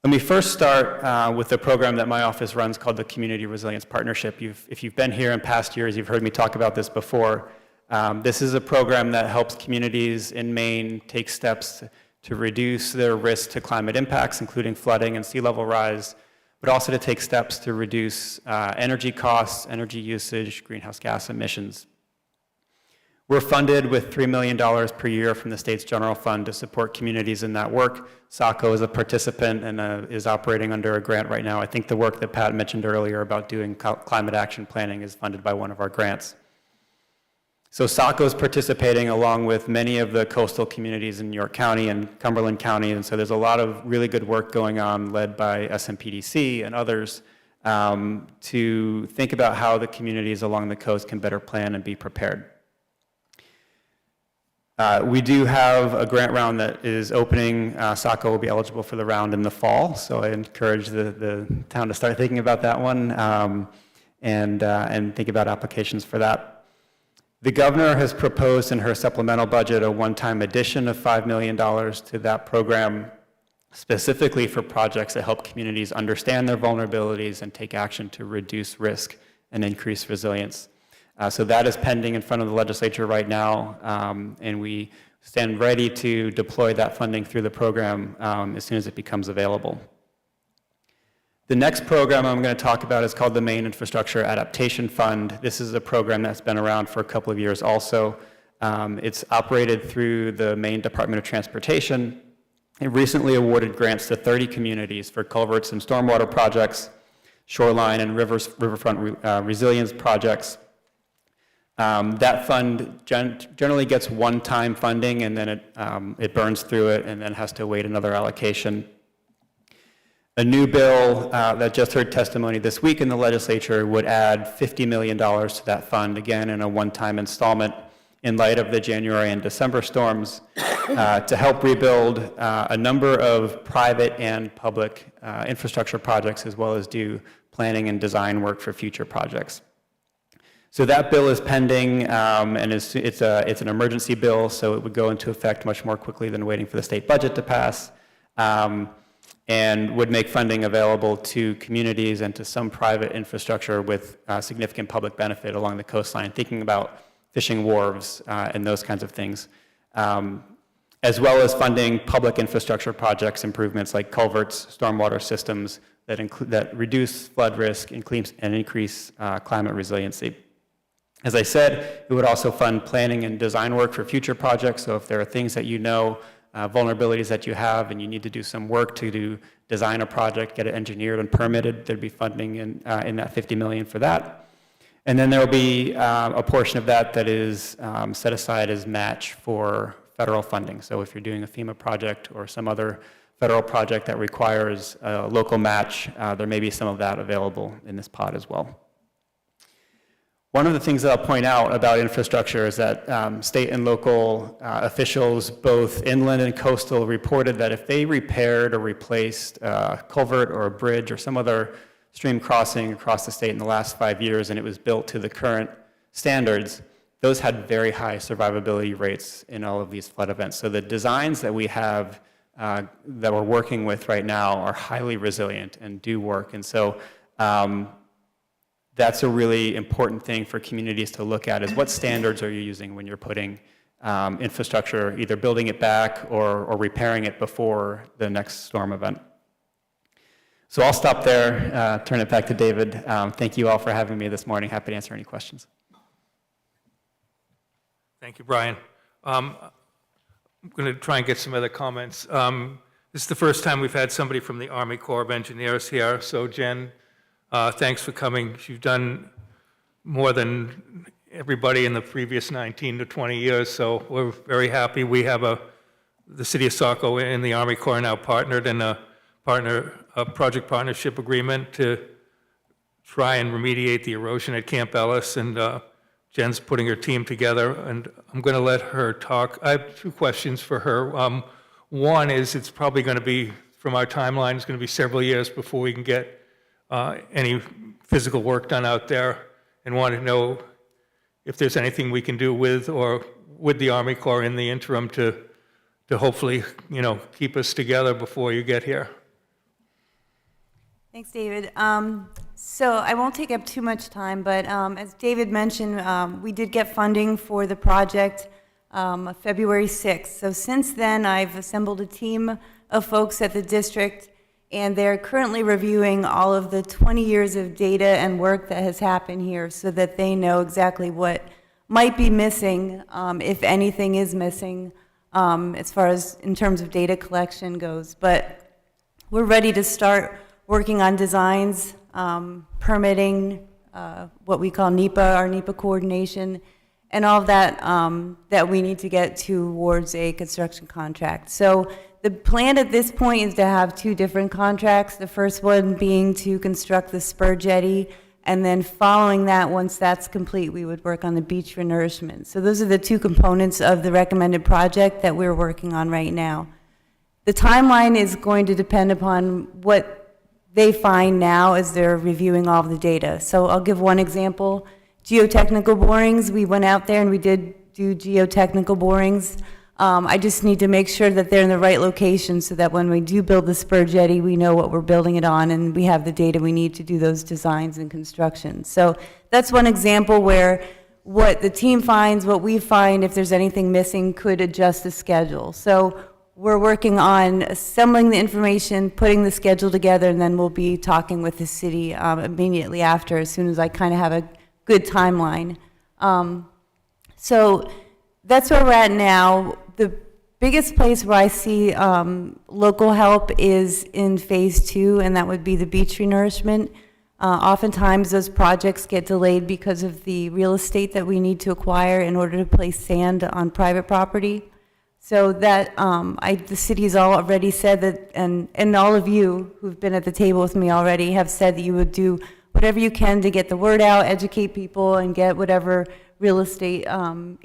Speaker 18: Let me first start with the program that my office runs called the Community Resilience Partnership. If you've been here in past years, you've heard me talk about this before. This is a program that helps communities in Maine take steps to reduce their risk to climate impacts, including flooding and sea level rise, but also to take steps to reduce energy costs, energy usage, greenhouse gas emissions. We're funded with $3 million per year from the state's general fund to support communities in that work. Saco is a participant and is operating under a grant right now. I think the work that Pat mentioned earlier about doing climate action planning is funded by one of our grants. So Saco is participating along with many of the coastal communities in York County and Cumberland County, and so there's a lot of really good work going on led by SMPDC and others to think about how the communities along the coast can better plan and be prepared. We do have a grant round that is opening. Saco will be eligible for the round in the fall, so I encourage the town to start thinking about that one and think about applications for that. The governor has proposed in her supplemental budget a one-time addition of $5 million to that program, specifically for projects that help communities understand their vulnerabilities and take action to reduce risk and increase resilience. So that is pending in front of the legislature right now, and we stand ready to deploy that funding through the program as soon as it becomes available. The next program I'm going to talk about is called the Maine Infrastructure Adaptation Fund. This is a program that's been around for a couple of years also. It's operated through the Maine Department of Transportation. It recently awarded grants to 30 communities for culverts and stormwater projects, shoreline and riverfront resilience projects. That fund generally gets one-time funding, and then it burns through it and then has to await another allocation. A new bill that just heard testimony this week in the legislature would add $50 million to that fund, again in a one-time installment in light of the January and December storms, to help rebuild a number of private and public infrastructure projects, as well as do planning and design work for future projects. So that bill is pending, and it's an emergency bill, so it would go into effect much more quickly than waiting for the state budget to pass, and would make funding available to communities and to some private infrastructure with significant public benefit along the coastline, thinking about fishing wharves and those kinds of things, as well as funding public infrastructure projects improvements like culverts, stormwater systems that reduce flood risk and increase climate resiliency. As I said, it would also fund planning and design work for future projects. So if there are things that you know, vulnerabilities that you have, and you need to do some work to design a project, get it engineered and permitted, there'd be funding in that $50 million for that. And then there will be a portion of that that is set aside as match for federal funding. So if you're doing a FEMA project or some other federal project that requires a local match, there may be some of that available in this pot as well. One of the things that I'll point out about infrastructure is that state and local officials, both inland and coastal, reported that if they repaired or replaced a culvert or a bridge or some other stream crossing across the state in the last 5 years and it was built to the current standards, those had very high survivability rates in all of these flood events. So the designs that we have that we're working with right now are highly resilient and do work. And so that's a really important thing for communities to look at, is what standards are you using when you're putting infrastructure, either building it back or repairing it before the next storm event. So I'll stop there, turn it back to David. Thank you all for having me this morning. Happy to answer any questions.
Speaker 1: Thank you, Brian. I'm going to try and get some other comments. This is the first time we've had somebody from the Army Corps of Engineers here. So Jen, thanks for coming. You've done more than everybody in the previous 19 to 20 years, so we're very happy. We have the City of Saco and the Army Corps now partnered in a project partnership agreement to try and remediate the erosion at Camp Ellis, and Jen's putting her team together, and I'm going to let her talk. I have two questions for her. One is, it's probably going to be, from our timeline, it's going to be several years before we can get any physical work done out there, and want to know if there's anything we can do with the Army Corps in the interim to hopefully, keep us together before you get here.
Speaker 2: Thanks, David. So I won't take up too much time, but as David mentioned, we did get funding for the project February 6th. So since then, I've assembled a team of folks at the district, and they're currently reviewing all of the 20 years of data and work that has happened here so that they know exactly what might be missing, if anything is missing, as far as in terms of data collection goes. But we're ready to start working on designs, permitting, what we call NEPA, our NEPA coordination, and all of that that we need to get towards a construction contract. So the plan at this point is to have two different contracts, the first one being to construct the spur jetty, and then following that, once that's complete, we would work on the beach renourishment. So those are the two components of the recommended project that we're working on right now. The timeline is going to depend upon what they find now as they're reviewing all of the data. So I'll give one example. Geotechnical borings, we went out there and we did do geotechnical borings. I just need to make sure that they're in the right location so that when we do build the spur jetty, we know what we're building it on and we have the data we need to do those designs and construction. So that's one example where what the team finds, what we find, if there's anything missing, could adjust the schedule. So we're working on assembling the information, putting the schedule together, and then we'll be talking with the city immediately after, as soon as I kind of have a good timeline. So that's where we're at now. The biggest place where I see local help is in phase 2, and that would be the beach renourishment. Oftentimes those projects get delayed because of the real estate that we need to acquire in order to place sand on private property. So that, the city has already said that, and all of you who've been at the table with me already have said that you would do whatever you can to get the word out, educate people, and get whatever real estate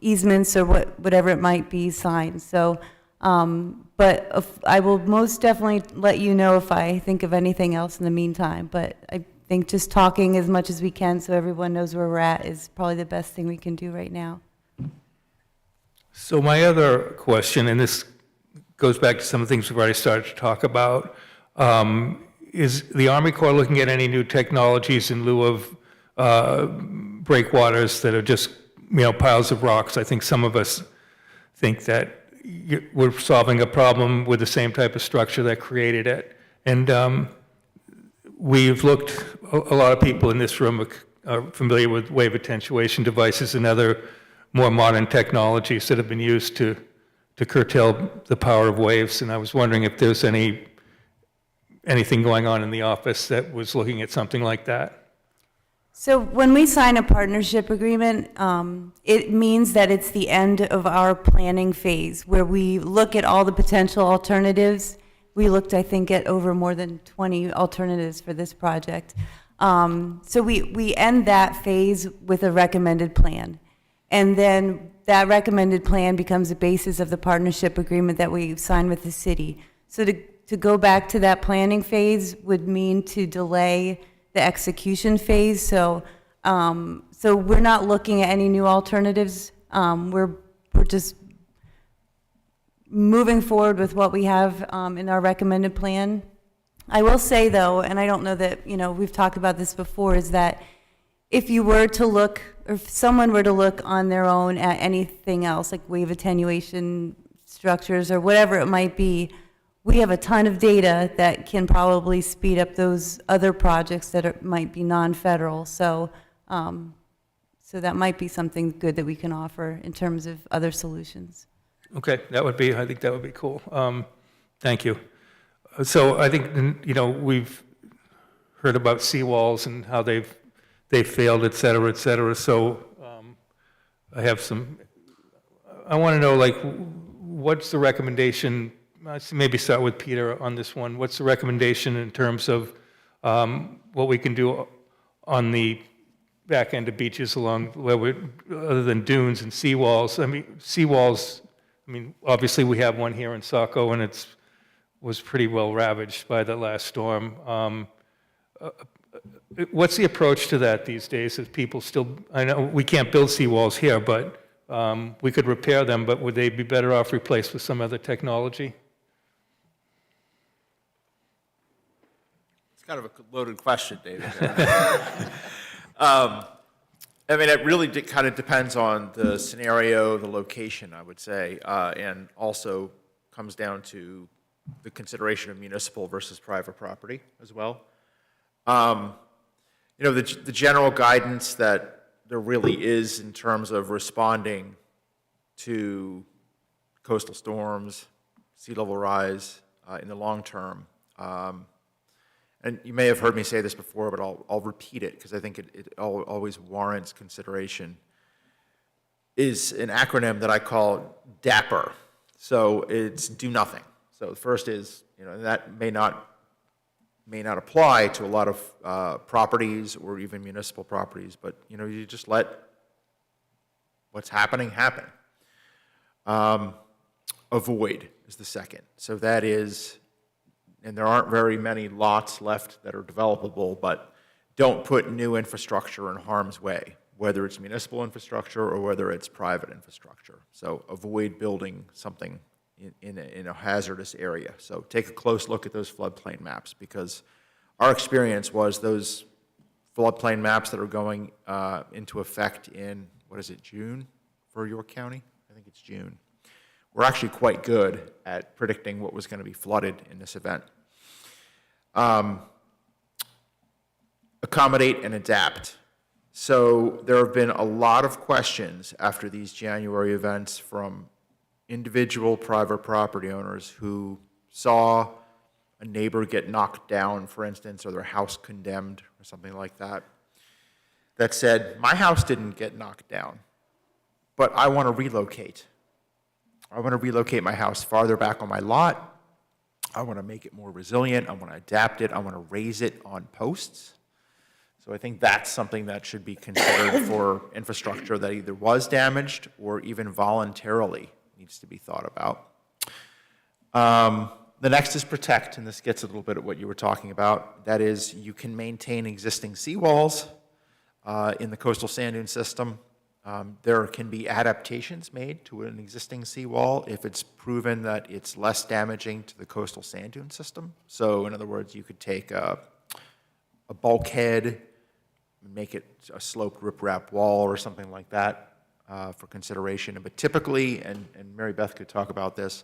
Speaker 2: easements or whatever it might be signed. So, but I will most definitely let you know if I think of anything else in the meantime. But I think just talking as much as we can so everyone knows where we're at is probably the best thing we can do right now.
Speaker 1: So my other question, and this goes back to some of the things we've already started to talk about, is the Army Corps looking at any new technologies in lieu of breakwaters that are just, piles of rocks? I think some of us think that we're solving a problem with the same type of structure that created it. And we've looked, a lot of people in this room are familiar with wave attenuation devices and other more modern technologies that have been used to curtail the power of waves. And I was wondering if there's anything going on in the office that was looking at something like that.
Speaker 2: So when we sign a partnership agreement, it means that it's the end of our planning phase, where we look at all the potential alternatives. We looked, I think, at over more than 20 alternatives for this project. So we end that phase with a recommended plan. And then that recommended plan becomes the basis of the partnership agreement that we sign with the city. So to go back to that planning phase would mean to delay the execution phase. So we're not looking at any new alternatives. We're just moving forward with what we have in our recommended plan. I will say though, and I don't know that, we've talked about this before, is that if you were to look, or if someone were to look on their own at anything else, like wave attenuation structures or whatever it might be, we have a ton of data that can probably speed up those other projects that might be non-federal. So, so that might be something good that we can offer in terms of other solutions.
Speaker 1: Okay, I think that would be cool. Thank you. So I think, we've heard about seawalls and how they've failed, et cetera, et cetera. So I want to know, what's the recommendation? Maybe start with Peter on this one. What's the recommendation in terms of what we can do on the back end of beaches along where other than dunes and seawalls? Seawalls, obviously we have one here in Saco, and it was pretty well ravaged by the last storm. What's the approach to that these days? Is people still, I know we can't build seawalls here, but we could repair them, but would they be better off replaced with some other technology?
Speaker 15: It's kind of a loaded question, David. It really kind of depends on the scenario, the location, I would say, and also comes down to the consideration of municipal versus private property as well. The general guidance that there really is in terms of responding to coastal storms, sea level rise in the long term, and you may have heard me say this before, but I'll repeat it because I think it always warrants consideration, is an acronym that I call DAPPER. So it's do nothing. So the first is, that may not apply to a lot of properties or even municipal properties, but you just let what's happening happen. Avoid is the second. So that is, and there aren't very many lots left that are developable, but don't put new infrastructure in harm's way, whether it's municipal infrastructure or whether it's private infrastructure. So avoid building something in a hazardous area. So take a close look at those floodplain maps, because our experience was those floodplain maps that are going into effect in, June for York County? I think it's June. were actually quite good at predicting what was going to be flooded in this event. Accommodate and adapt. So there have been a lot of questions after these January events from individual private property owners who saw a neighbor get knocked down, for instance, or their house condemned or something like that, that said, my house didn't get knocked down, but I want to relocate. I want to relocate my house farther back on my lot. I want to make it more resilient. I want to adapt it. I want to raise it on posts. So I think that's something that should be considered for infrastructure that either was damaged or even voluntarily needs to be thought about. The next is protect, and this gets a little bit at what you were talking about. That is, you can maintain existing seawalls in the coastal sand dune system. There can be adaptations made to an existing seawall if it's proven that it's less damaging to the coastal sand dune system. So in other words, you could take a bulkhead, make it a sloped riprap wall or something like that for consideration. But typically, and Mary Beth could talk about this,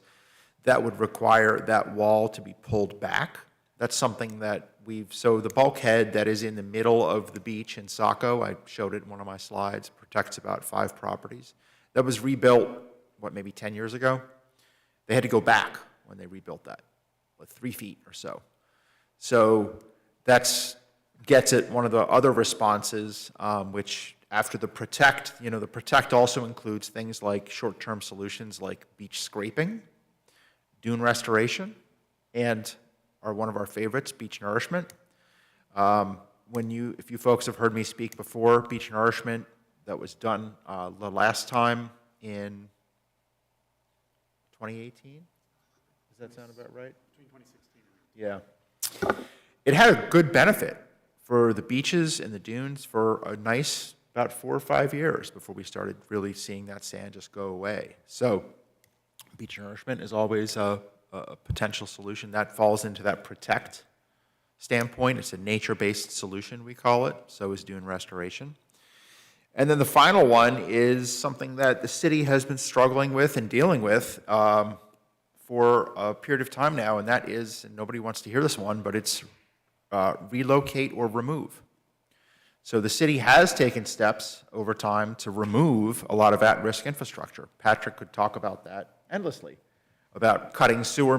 Speaker 15: that would require that wall to be pulled back. That's something that so the bulkhead that is in the middle of the beach in Saco, I showed it in one of my slides, protects about 5 properties. That was rebuilt, what, maybe 10 years ago? They had to go back when they rebuilt that, like 3 feet or so. So that's gets at one of the other responses, which after the protect, the protect also includes things like short-term solutions like beach scraping, dune restoration, and one of our favorites, beach nourishment. If you folks have heard me speak before, beach nourishment that was done the last time in 2018? Does that sound about right? Between 2016 and... Yeah. It had a good benefit for the beaches and the dunes for a nice about 4 or 5 years before we started really seeing that sand just go away. So beach nourishment is always a potential solution. That falls into that protect standpoint. It's a nature-based solution, we call it. So is dune restoration. And then the final one is something that the city has been struggling with and dealing with for a period of time now, and that is, and nobody wants to hear this one, but it's relocate or remove. So the city has taken steps over time to remove a lot of at-risk infrastructure. Patrick could talk about that endlessly, about cutting sewer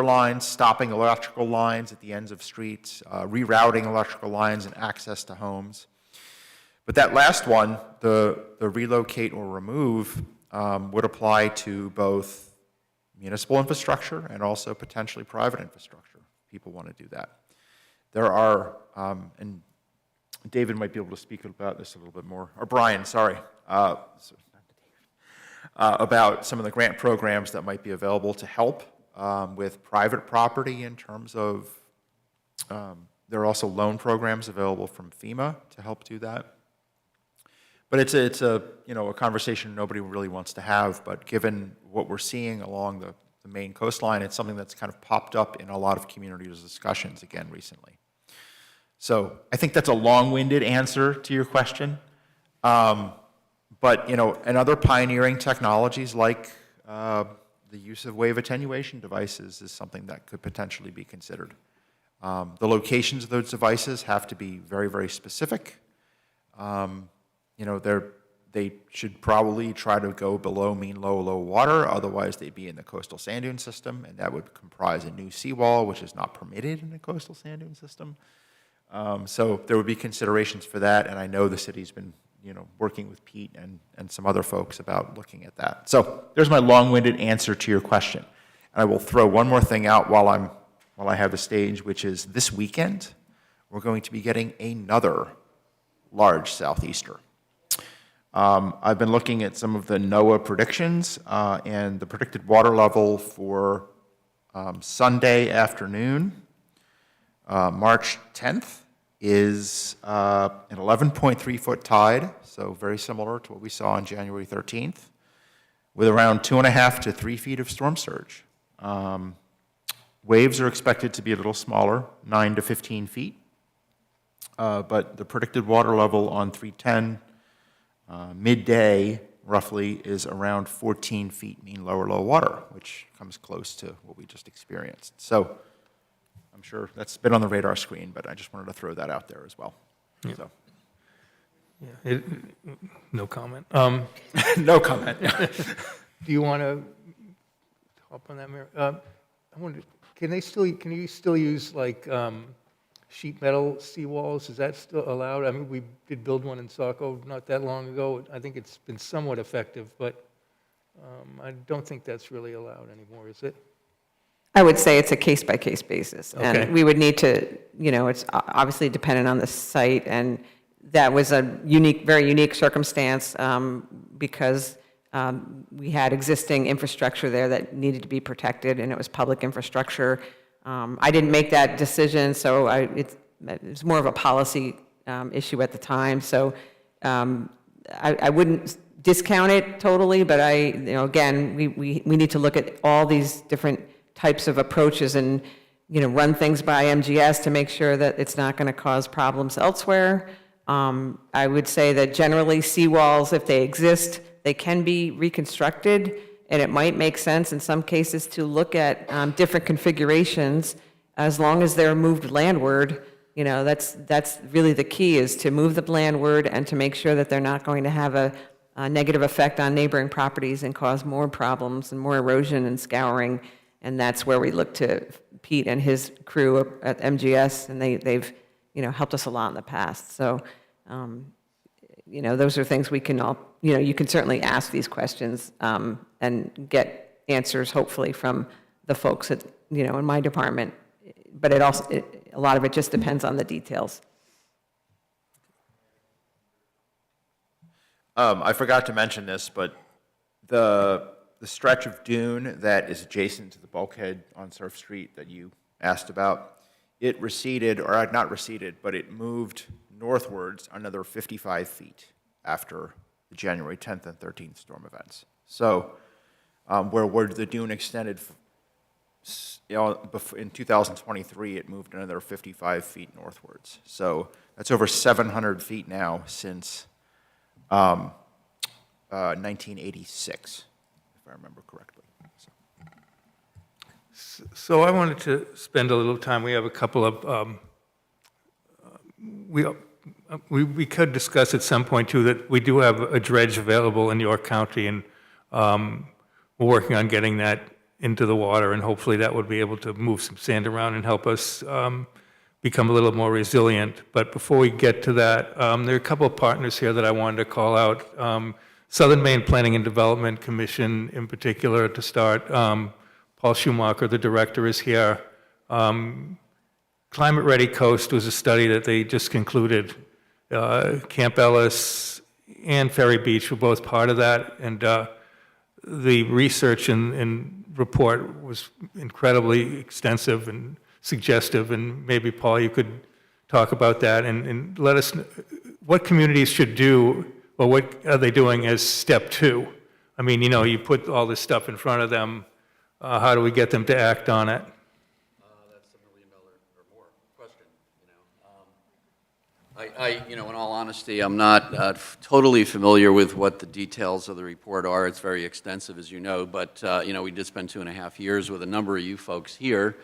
Speaker 15: lines, stopping electrical lines at the ends of streets, rerouting electrical lines and access to homes. But that last one, the relocate or remove, would apply to both municipal infrastructure and also potentially private infrastructure, if people want to do that. There are, and David might be able to speak about this a little bit more, or Brian, sorry, about some of the grant programs that might be available to help with private property in terms of, there are also loan programs available from FEMA to help do that. But it's a conversation nobody really wants to have, but given what we're seeing along the Maine coastline, it's something that's kind of popped up in a lot of communities' discussions again recently. So I think that's a long-winded answer to your question. But, and other pioneering technologies like the use of wave attenuation devices is something that could potentially be considered. The locations of those devices have to be very, very specific. They should probably try to go below mean low water, otherwise they'd be in the coastal sand dune system, and that would comprise a new seawall, which is not permitted in the coastal sand dune system. So there would be considerations for that, and I know the city's been working with Pete and some other folks about looking at that. So there's my long-winded answer to your question. And I will throw one more thing out while I have the stage, which is this weekend, we're going to be getting another large southeaster. I've been looking at some of the NOAA predictions, and the predicted water level for Sunday afternoon, March 10th, is an 11.3-foot tide, so very similar to what we saw on January 13th, with around 2.5 to 3 feet of storm surge. Waves are expected to be a little smaller, 9 to 15 feet, but the predicted water level on 310 midday roughly is around 14 feet mean low water, which comes close to what we just experienced. So I'm sure that's been on the radar screen, but I just wanted to throw that out there as well.
Speaker 1: Yeah.
Speaker 15: So.
Speaker 1: Yeah, no comment.
Speaker 15: No comment.
Speaker 1: Do you want to hop on that, Mayor? I wonder, can you still use like sheet metal seawalls? Is that still allowed? I mean, we did build one in Saco not that long ago. I think it's been somewhat effective, but I don't think that's really allowed anymore, is it?
Speaker 17: I would say it's a case-by-case basis.
Speaker 1: Okay.
Speaker 17: And we would need to, it's obviously dependent on the site, and that was a very unique circumstance because we had existing infrastructure there that needed to be protected, and it was public infrastructure. I didn't make that decision, so it was more of a policy issue at the time. So I wouldn't discount it totally, but again, we need to look at all these different types of approaches and run things by MGS to make sure that it's not going to cause problems elsewhere. I would say that generally seawalls, if they exist, they can be reconstructed, and it might make sense in some cases to look at different configurations as long as they're moved landward. That's really the key, is to move them landward and to make sure that they're not going to have a negative effect on neighboring properties and cause more problems and more erosion and scouring. And that's where we look to Pete and his crew at MGS, and they've helped us a lot in the past. So, those are things we can all, you can certainly ask these questions and get answers, hopefully, from the folks at, in my department. But a lot of it just depends on the details.
Speaker 15: I forgot to mention this, but the stretch of dune that is adjacent to the bulkhead on Surf Street that you asked about, it receded, or not receded, but it moved northwards another 55 feet after the January 10th and 13th storm events. So where the dune extended, in 2023, it moved another 55 feet northwards. So that's over 700 feet now since 1986, if I remember correctly.
Speaker 1: So I wanted to spend a little time. We have a couple of, we could discuss at some point too that we do have a dredge available in York County, and we're working on getting that into the water, and hopefully that would be able to move some sand around and help us become a little more resilient. But before we get to that, there are a couple of partners here that I wanted to call out. Southern Maine Planning and Development Commission in particular to start. Paul Schumacher, the director, is here. Climate Ready Coast was a study that they just concluded. Camp Ellis and Ferry Beach were both part of that, and the research and report was incredibly extensive and suggestive, and maybe, Paul, you could talk about that and let us know what communities should do, or what are they doing as step 2? I mean, you put all this stuff in front of them. How do we get them to act on it?
Speaker 3: That's $1 million or more question. In all honesty, I'm not totally familiar with what the details of the report are. It's very extensive, as you know, but we did spend 2.5 years with a number of you folks here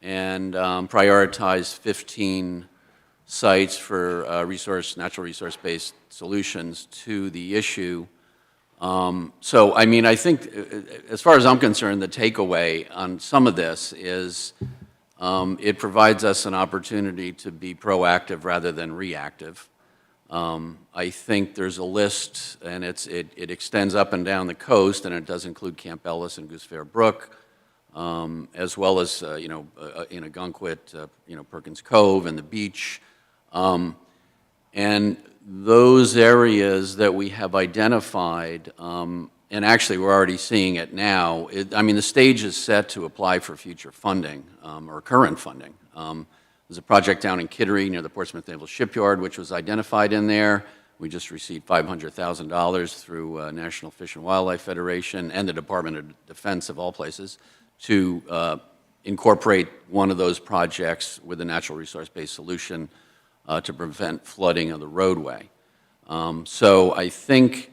Speaker 3: and prioritized 15 sites for natural resource-based solutions to the issue. So, I think, as far as I'm concerned, the takeaway on some of this is it provides us an opportunity to be proactive rather than reactive. I think there's a list, and it extends up and down the coast, and it does include Camp Ellis and Goose Fair Brook, as well as, in Agunquit, Perkins Cove and the beach. And those areas that we have identified, and actually we're already seeing it now, the stage is set to apply for future funding, or current funding. There's a project down in Kittery near the Portsmouth Naval Shipyard, which was identified in there. We just received $500,000 through National Fish and Wildlife Federation and the Department of Defense, of all places, to incorporate one of those projects with a natural resource-based solution to prevent flooding of the roadway. So I think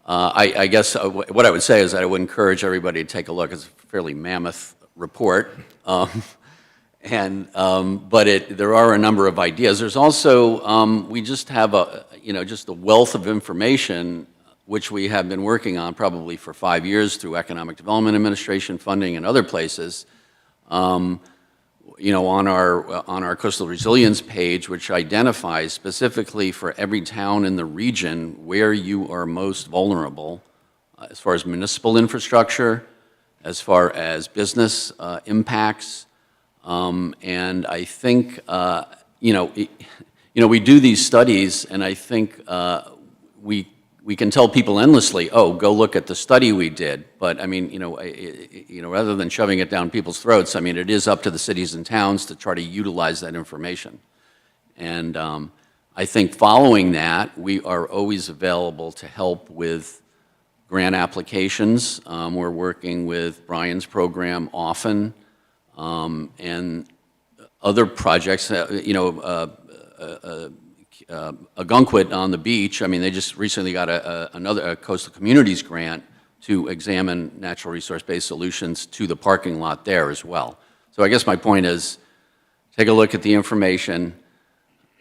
Speaker 3: I guess what I would say is that I would encourage everybody to take a look. It's a fairly mammoth report. But there are a number of ideas. There's also, we just have just a wealth of information which we have been working on probably for 5 years through Economic Development Administration funding and other places. On our coastal resilience page, which identifies specifically for every town in the region where you are most vulnerable, as far as municipal infrastructure, as far as business impacts, and I think we do these studies, and I think we can tell people endlessly, oh, go look at the study we did. But I mean, rather than shoving it down people's throats, I mean, it is up to the cities and towns to try to utilize that information. And I think following that, we are always available to help with grant applications. We're working with Brian's program often, and other projects, Agunquit on the beach, I mean, they just recently got another coastal communities grant to examine natural resource-based solutions to the parking lot there as well. So I guess my point is, take a look at the information,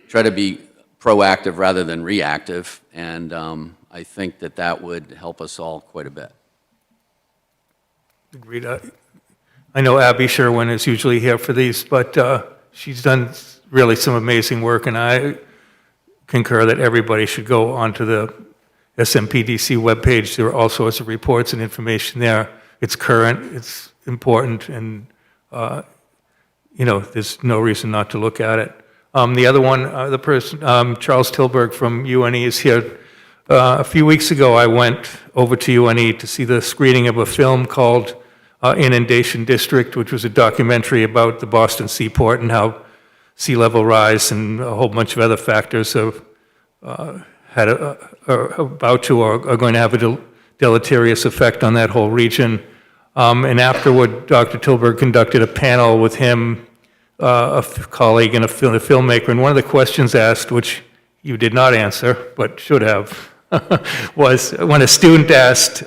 Speaker 3: try to be proactive rather than reactive, and I think that would help us all quite a bit.
Speaker 1: Agreed. I know Abby Sherwin is usually here for these, but she's done really some amazing work, and I concur that everybody should go onto the SMPDC webpage. There are all sorts of reports and information there. It's current, it's important, and there's no reason not to look at it. The other one, the person, Charles Tilburg from UNE is here. A few weeks ago, I went over to UNE to see the screening of a film called Inundation District, which was a documentary about the Boston seaport and how sea level rise and a whole bunch of other factors have are going to have a deleterious effect on that whole region. And afterward, Dr. Tilburg conducted a panel with him, a colleague and a filmmaker, and one of the questions asked, which you did not answer, but should have, was when a student asked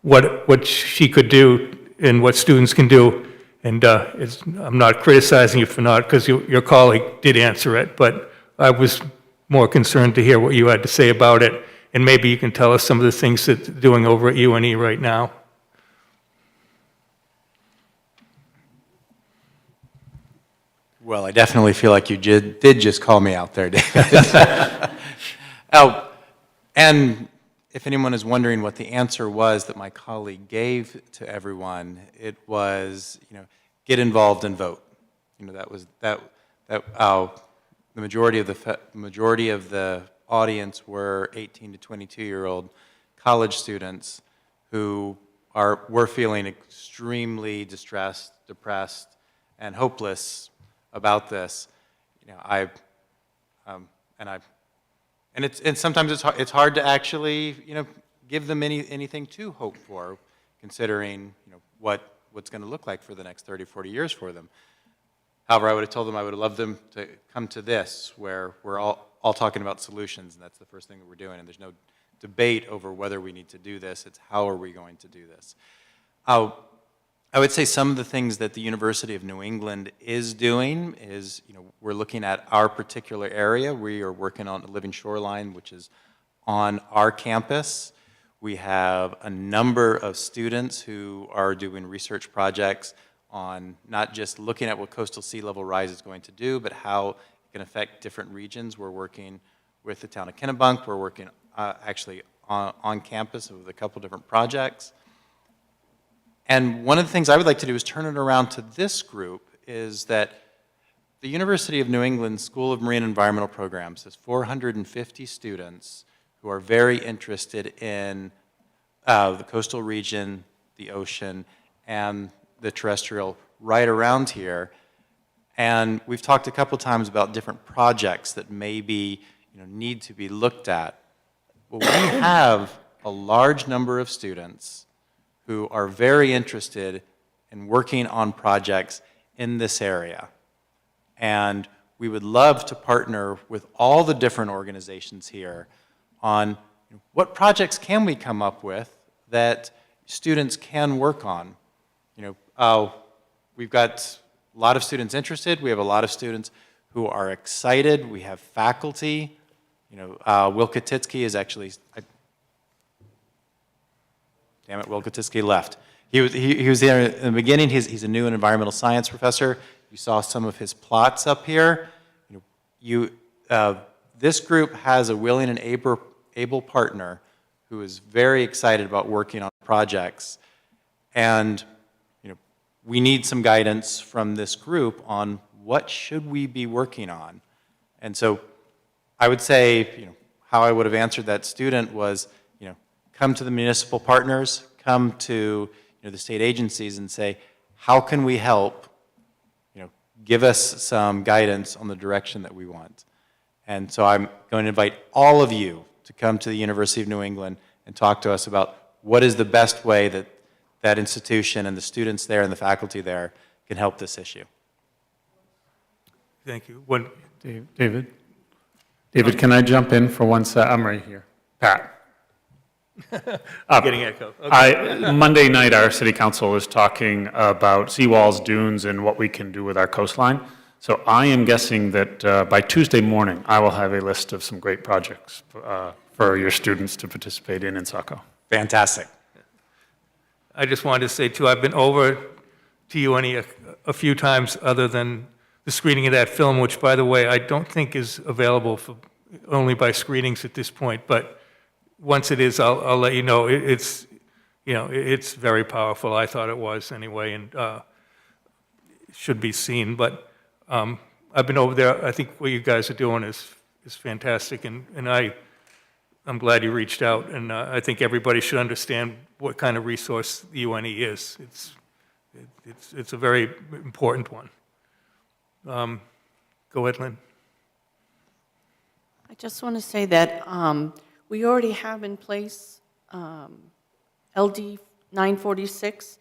Speaker 1: what she could do and what students can do, and I'm not criticizing you for not, because your colleague did answer it, but I was more concerned to hear what you had to say about it, and maybe you can tell us some of the things that they're doing over at UNE right now.
Speaker 6: Well, I definitely feel like you did just call me out there, David. Oh, and if anyone is wondering what the answer was that my colleague gave to everyone, it was, get involved and vote. That was the majority of the audience were 18 to 22-year-old college students who were feeling extremely distressed, depressed, and hopeless about this. And sometimes it's hard to actually, give them anything to hope for, considering, what's going to look like for the next 30, 40 years for them. However, I would have told them I would have loved them to come to this, where we're all talking about solutions, and that's the first thing that we're doing, and there's no debate over whether we need to do this, it's how are we going to do this. I would say some of the things that the University of New England is doing is, we're looking at our particular area. We are working on a living shoreline, which is on our campus. We have a number of students who are doing research projects on not just looking at what coastal sea level rise is going to do, but how it can affect different regions. We're working with the town of Kennebunk. We're working actually on campus with a couple different projects. And one of the things I would like to do is turn it around to this group, is that the University of New England School of Marine and Environmental Programs has 450 students who are very interested in the coastal region, the ocean, and the terrestrial right around here. And we've talked a couple times about different projects that maybe need to be looked at. Well, we have a large number of students who are very interested in working on projects in this area. And we would love to partner with all the different organizations here on what projects can we come up with that students can work on? We've got a lot of students interested. We have a lot of students who are excited. We have faculty. Will Katitsky is actually, damn it, Will Katitsky left. He was there in the beginning. He's a new environmental science professor. You saw some of his plots up here. This group has a willing and able partner who is very excited about working on projects. And we need some guidance from this group on what should we be working on. And so I would say, how I would have answered that student was, come to the municipal partners, come to the state agencies and say, how can we help? Give us some guidance on the direction that we want. And so I'm going to invite all of you to come to the University of New England and talk to us about what is the best way that that institution and the students there and the faculty there can help this issue.
Speaker 1: Thank you.
Speaker 16: David, can I jump in for 1 sec? I'm right here. Pat.
Speaker 1: Getting echo. Okay.
Speaker 16: Monday night, our city council was talking about seawalls, dunes, and what we can do with our coastline. So I am guessing that by Tuesday morning, I will have a list of some great projects for your students to participate in Saco.
Speaker 6: Fantastic.
Speaker 1: I just wanted to say, too, I've been over to UNE a few times other than the screening of that film, which, by the way, I don't think is available only by screenings at this point, but once it is, I'll let you know. It's very powerful. I thought it was anyway, and should be seen. But I've been over there. I think what you guys are doing is fantastic, and I'm glad you reached out. And I think everybody should understand what kind of resource the UNE is. It's a very important one. Go ahead, Lynn.
Speaker 9: I just want to say that we already have in place LD 946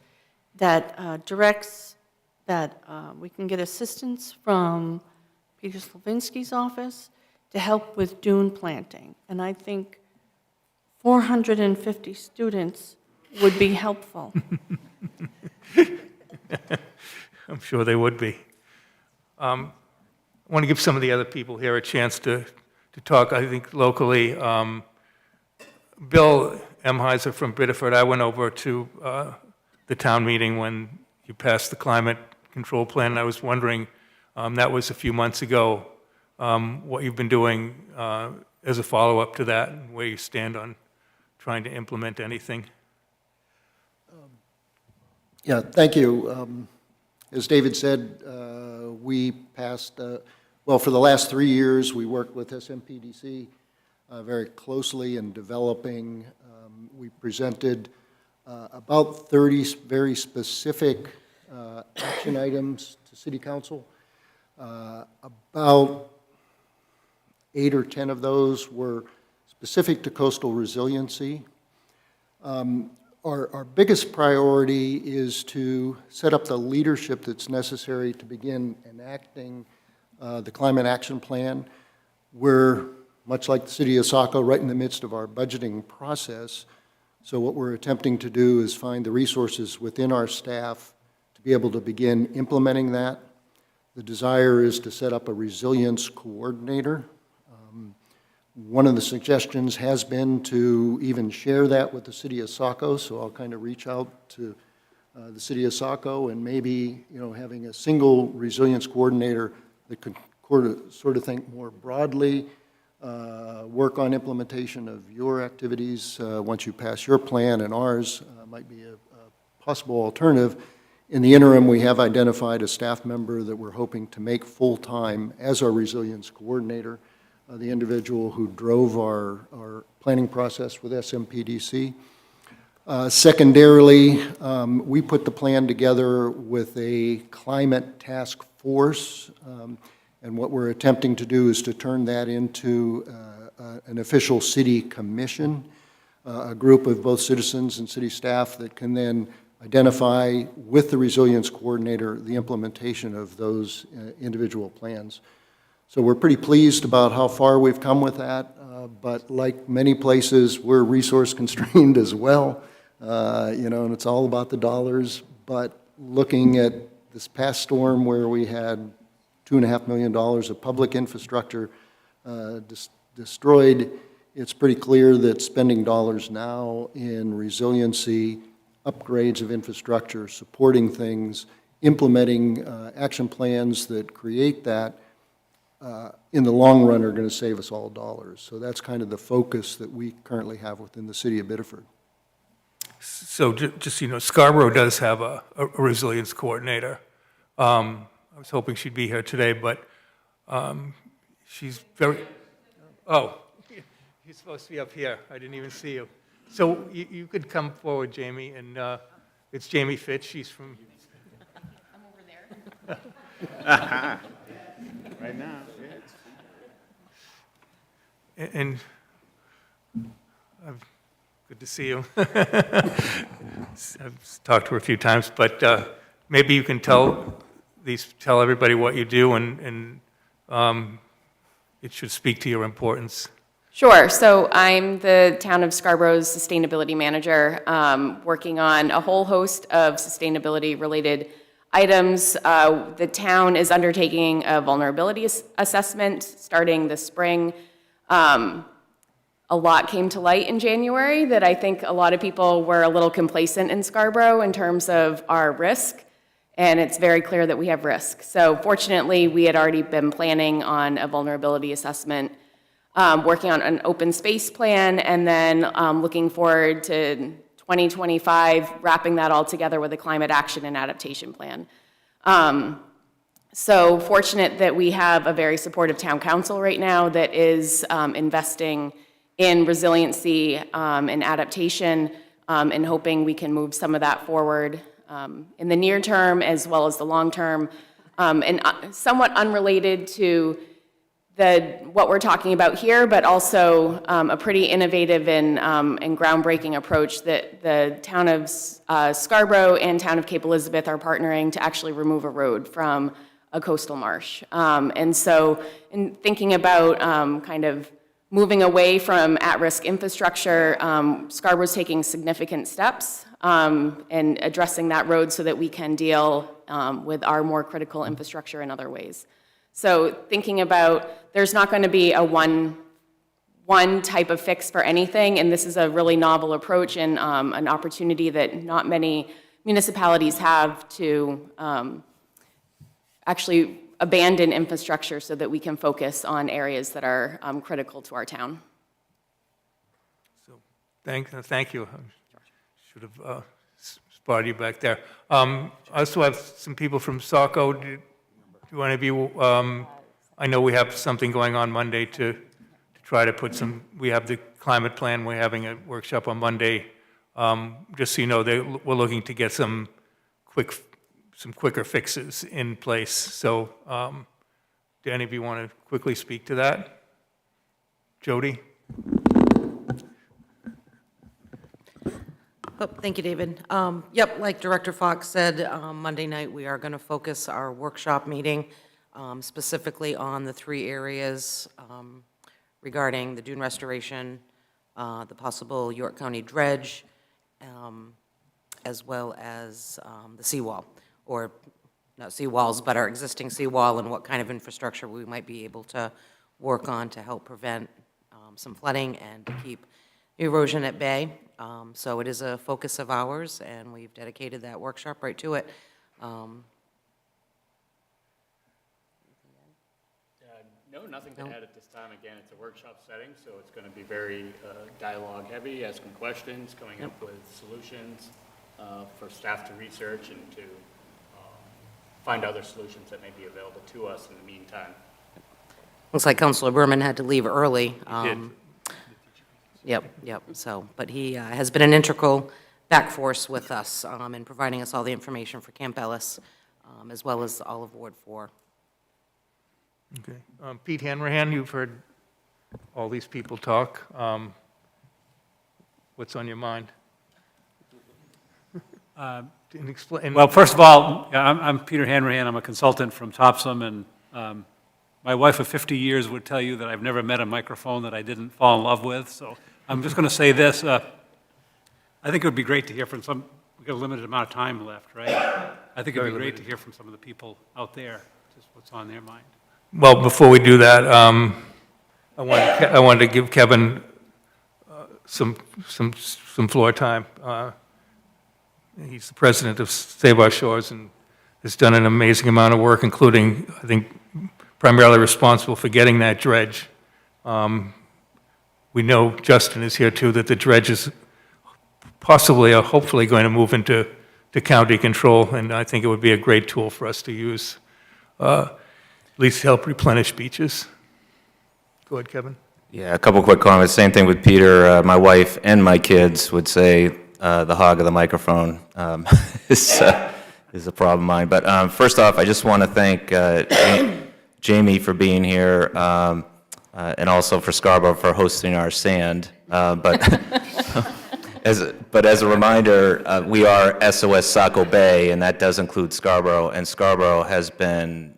Speaker 9: that directs that we can get assistance from Peter Slavinsky's office to help with dune planting. And I think 450 students would be helpful.
Speaker 1: I'm sure they would be. I want to give some of the other people here a chance to talk. I think locally, Bill Emheiser from Biddeford, I went over to the town meeting when you passed the climate control plan. And I was wondering, that was a few months ago, what you've been doing as a follow-up to that and where you stand on trying to implement anything.
Speaker 10: Yeah, thank you. As David said, we passed, well, for the last 3 years, we worked with SMPDC very closely in developing. We presented about 30 very specific action items to City Council. About 8 or 10 of those were specific to coastal resiliency. Our biggest priority is to set up the leadership that's necessary to begin enacting the Climate Action Plan. We're, much like the City of Saco, right in the midst of our budgeting process. So what we're attempting to do is find the resources within our staff to be able to begin implementing that. The desire is to set up a resilience coordinator. One of the suggestions has been to even share that with the City of Saco, so I'll kind of reach out to the City of Saco and maybe, having a single resilience coordinator that could sort of think more broadly, work on implementation of your activities once you pass your plan, and ours might be a possible alternative. In the interim, we have identified a staff member that we're hoping to make full-time as our resilience coordinator, the individual who drove our planning process with SMPDC. Secondarily, we put the plan together with a climate task force, and what we're attempting to do is to turn that into an official city commission, a group of both citizens and city staff that can then identify with the resilience coordinator the implementation of those individual plans. So we're pretty pleased about how far we've come with that, but like many places, we're resource constrained as well, and it's all about the dollars. But looking at this past storm where we had $2.5 million of public infrastructure destroyed, it's pretty clear that spending dollars now in resiliency, upgrades of infrastructure, supporting things, implementing action plans that create that, in the long run are going to save us all dollars. So that's kind of the focus that we currently have within the city of Biddeford.
Speaker 1: So just, Scarborough does have a resilience coordinator. I was hoping she'd be here today, but she's very, oh, you're supposed to be up here. I didn't even see you. So you could come forward, Jamie, and it's Jamie Fitch. She's from...
Speaker 19: I'm over there.
Speaker 12: Right now,
Speaker 1: And good to see you. I've talked to her a few times, but maybe you can tell everybody what you do, and it should speak to your importance.
Speaker 19: Sure. So I'm the Town of Scarborough's Sustainability Manager, working on a whole host of sustainability-related items. The town is undertaking a vulnerability assessment starting this spring. A lot came to light in January that I think a lot of people were a little complacent in Scarborough in terms of our risk, and it's very clear that we have risk. So fortunately, we had already been planning on a vulnerability assessment, working on an open space plan, and then looking forward to 2025, wrapping that all together with a climate action and adaptation plan. So fortunate that we have a very supportive town council right now that is investing in resiliency and adaptation, and hoping we can move some of that forward in the near term as well as the long term. And somewhat unrelated to what we're talking about here, but also a pretty innovative and groundbreaking approach that the town of Scarborough and town of Cape Elizabeth are partnering to actually remove a road from a coastal marsh. And so in thinking about kind of moving away from at-risk infrastructure, Scarborough's taking significant steps in addressing that road so that we can deal with our more critical infrastructure in other ways. So thinking about, there's not going to be a one type of fix for anything, and this is a really novel approach and an opportunity that not many municipalities have to actually abandon infrastructure so that we can focus on areas that are critical to our town.
Speaker 1: So thank you. I should have spotted you back there. I also have some people from Saco. Do one of you, I know we have something going on Monday to try to put we have the climate plan, we're having a workshop on Monday. Just so you know, we're looking to get some quicker fixes in place. So do any of you want to quickly speak to that? Jody?
Speaker 13: Oh, thank you, David. Yep, like Director Fox said, Monday night we are going to focus our workshop meeting specifically on the three areas regarding the dune restoration, the possible York County dredge, as well as the seawall, or not seawalls, but our existing seawall, and what kind of infrastructure we might be able to work on to help prevent some flooding and to keep erosion at bay. So it is a focus of ours, and we've dedicated that workshop right to it.
Speaker 14: No, nothing to add at this time. Again, it's a workshop setting, so it's going to be very dialogue heavy, asking questions, coming up with solutions for staff to research and to find other solutions that may be available to us in the meantime.
Speaker 13: Looks like Councilor Berman had to leave early.
Speaker 1: He did.
Speaker 13: Yep. So, but he has been an integral back force with us in providing us all the information for Camp Ellis, as well as all of Ward 4.
Speaker 1: Okay. Pete Hanrahan, you've heard all these people talk. What's on your mind?
Speaker 20: Well, first of all, I'm Peter Hanrahan. I'm a consultant from Topsom, and My wife of 50 years would tell you that I've never met a microphone that I didn't fall in love with. So I'm just going to say this. I think it would be great to hear from some, we've got a limited amount of time left, right? I think it would be great to hear from some of the people out there, just what's on their mind.
Speaker 1: Well, before we do that, I wanted to give Kevin some floor time. He's the president of Save Our Shores and has done an amazing amount of work, including, I think, primarily responsible for getting that dredge. We know Justin is here too, that the dredge is possibly or hopefully going to move into county control, and I think it would be a great tool for us to use, at least to help replenish beaches. Go ahead, Kevin.
Speaker 4: Yeah, a couple quick comments. Same thing with Peter. My wife and my kids would say the hog of the microphone is a problem of mine. But first off, I just want to thank Jamie for being here, and also for Scarborough for hosting our sand. But as a reminder, we are SOS Saco Bay, and that does include Scarborough. And Scarborough has been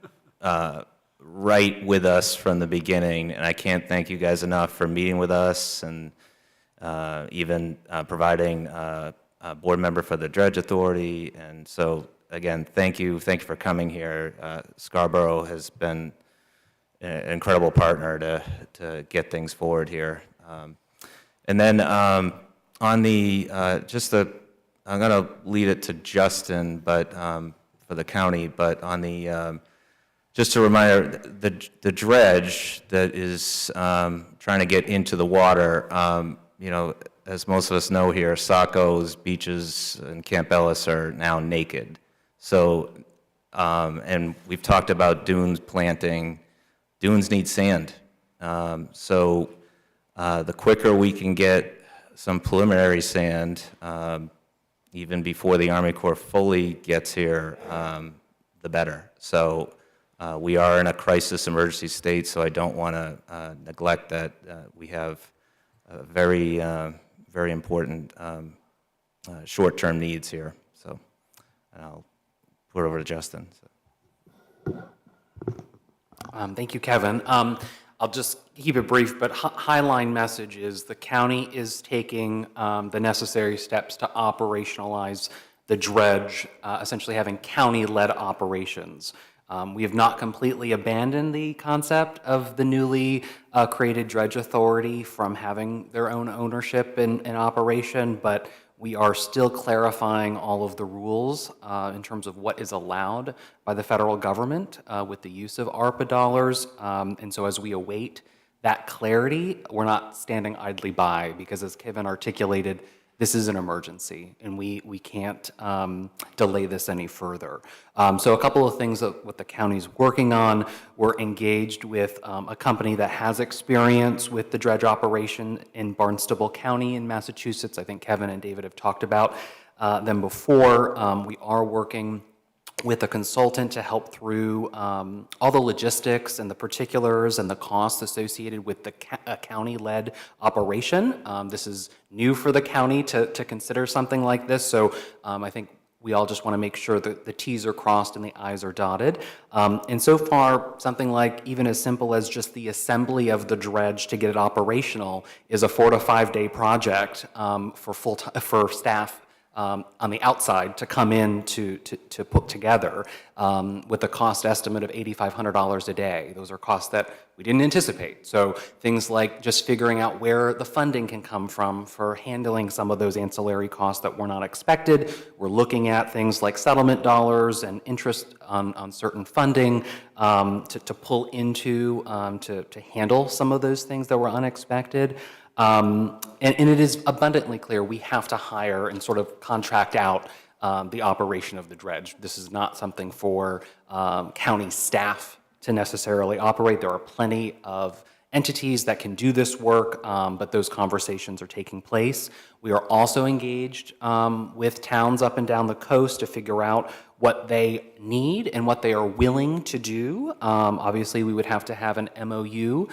Speaker 4: right with us from the beginning, and I can't thank you guys enough for meeting with us and even providing a board member for the Dredge Authority. And so, again, thank you for coming here. Scarborough has been an incredible partner to get things forward here. And then on the, I'm going to lead it to Justin, but for the county, but on the, just a reminder, the dredge that is trying to get into the water, you know, as most of us know here, Saco's beaches and Camp Ellis are now naked. So, and we've talked about dunes planting. Dunes need sand. So the quicker we can get some preliminary sand, even before the Army Corps fully gets here, the better. So we are in a crisis emergency state, so I don't want to neglect that we have very, very important short-term needs here. So I'll put it over to Justin.
Speaker 7: Thank you, Kevin. I'll just keep it brief, but highline message is the county is taking the necessary steps to operationalize the dredge, essentially having county-led operations. We have not completely abandoned the concept of the newly created dredge authority from having their own ownership and operation, but we are still clarifying all of the rules in terms of what is allowed by the federal government with the use of ARPA dollars. And so as we await that clarity, we're not standing idly by, because as Kevin articulated, this is an emergency, and we can't delay this any further. So a couple of things that what the county's working on, we're engaged with a company that has experience with the dredge operation in Barnstable County in Massachusetts. I think Kevin and David have talked about them before. We are working with a consultant to help through all the logistics and the particulars and the costs associated with the county-led operation. This is new for the county to consider something like this, so I think we all just want to make sure that the T's are crossed and the I's are dotted. And so far, something like even as simple as just the assembly of the dredge to get it operational is a 4 to 5 day project for staff on the outside to come in to put together with a cost estimate of $8,500 a day. Those are costs that we didn't anticipate. So things like just figuring out where the funding can come from for handling some of those ancillary costs that were not expected. We're looking at things like settlement dollars and interest on certain funding to pull into to handle some of those things that were unexpected. And it is abundantly clear we have to hire and sort of contract out the operation of the dredge. This is not something for county staff to necessarily operate. There are plenty of entities that can do this work, but those conversations are taking place. We are also engaged with towns up and down the coast to figure out what they need and what they are willing to do. Obviously, we would have to have an MOU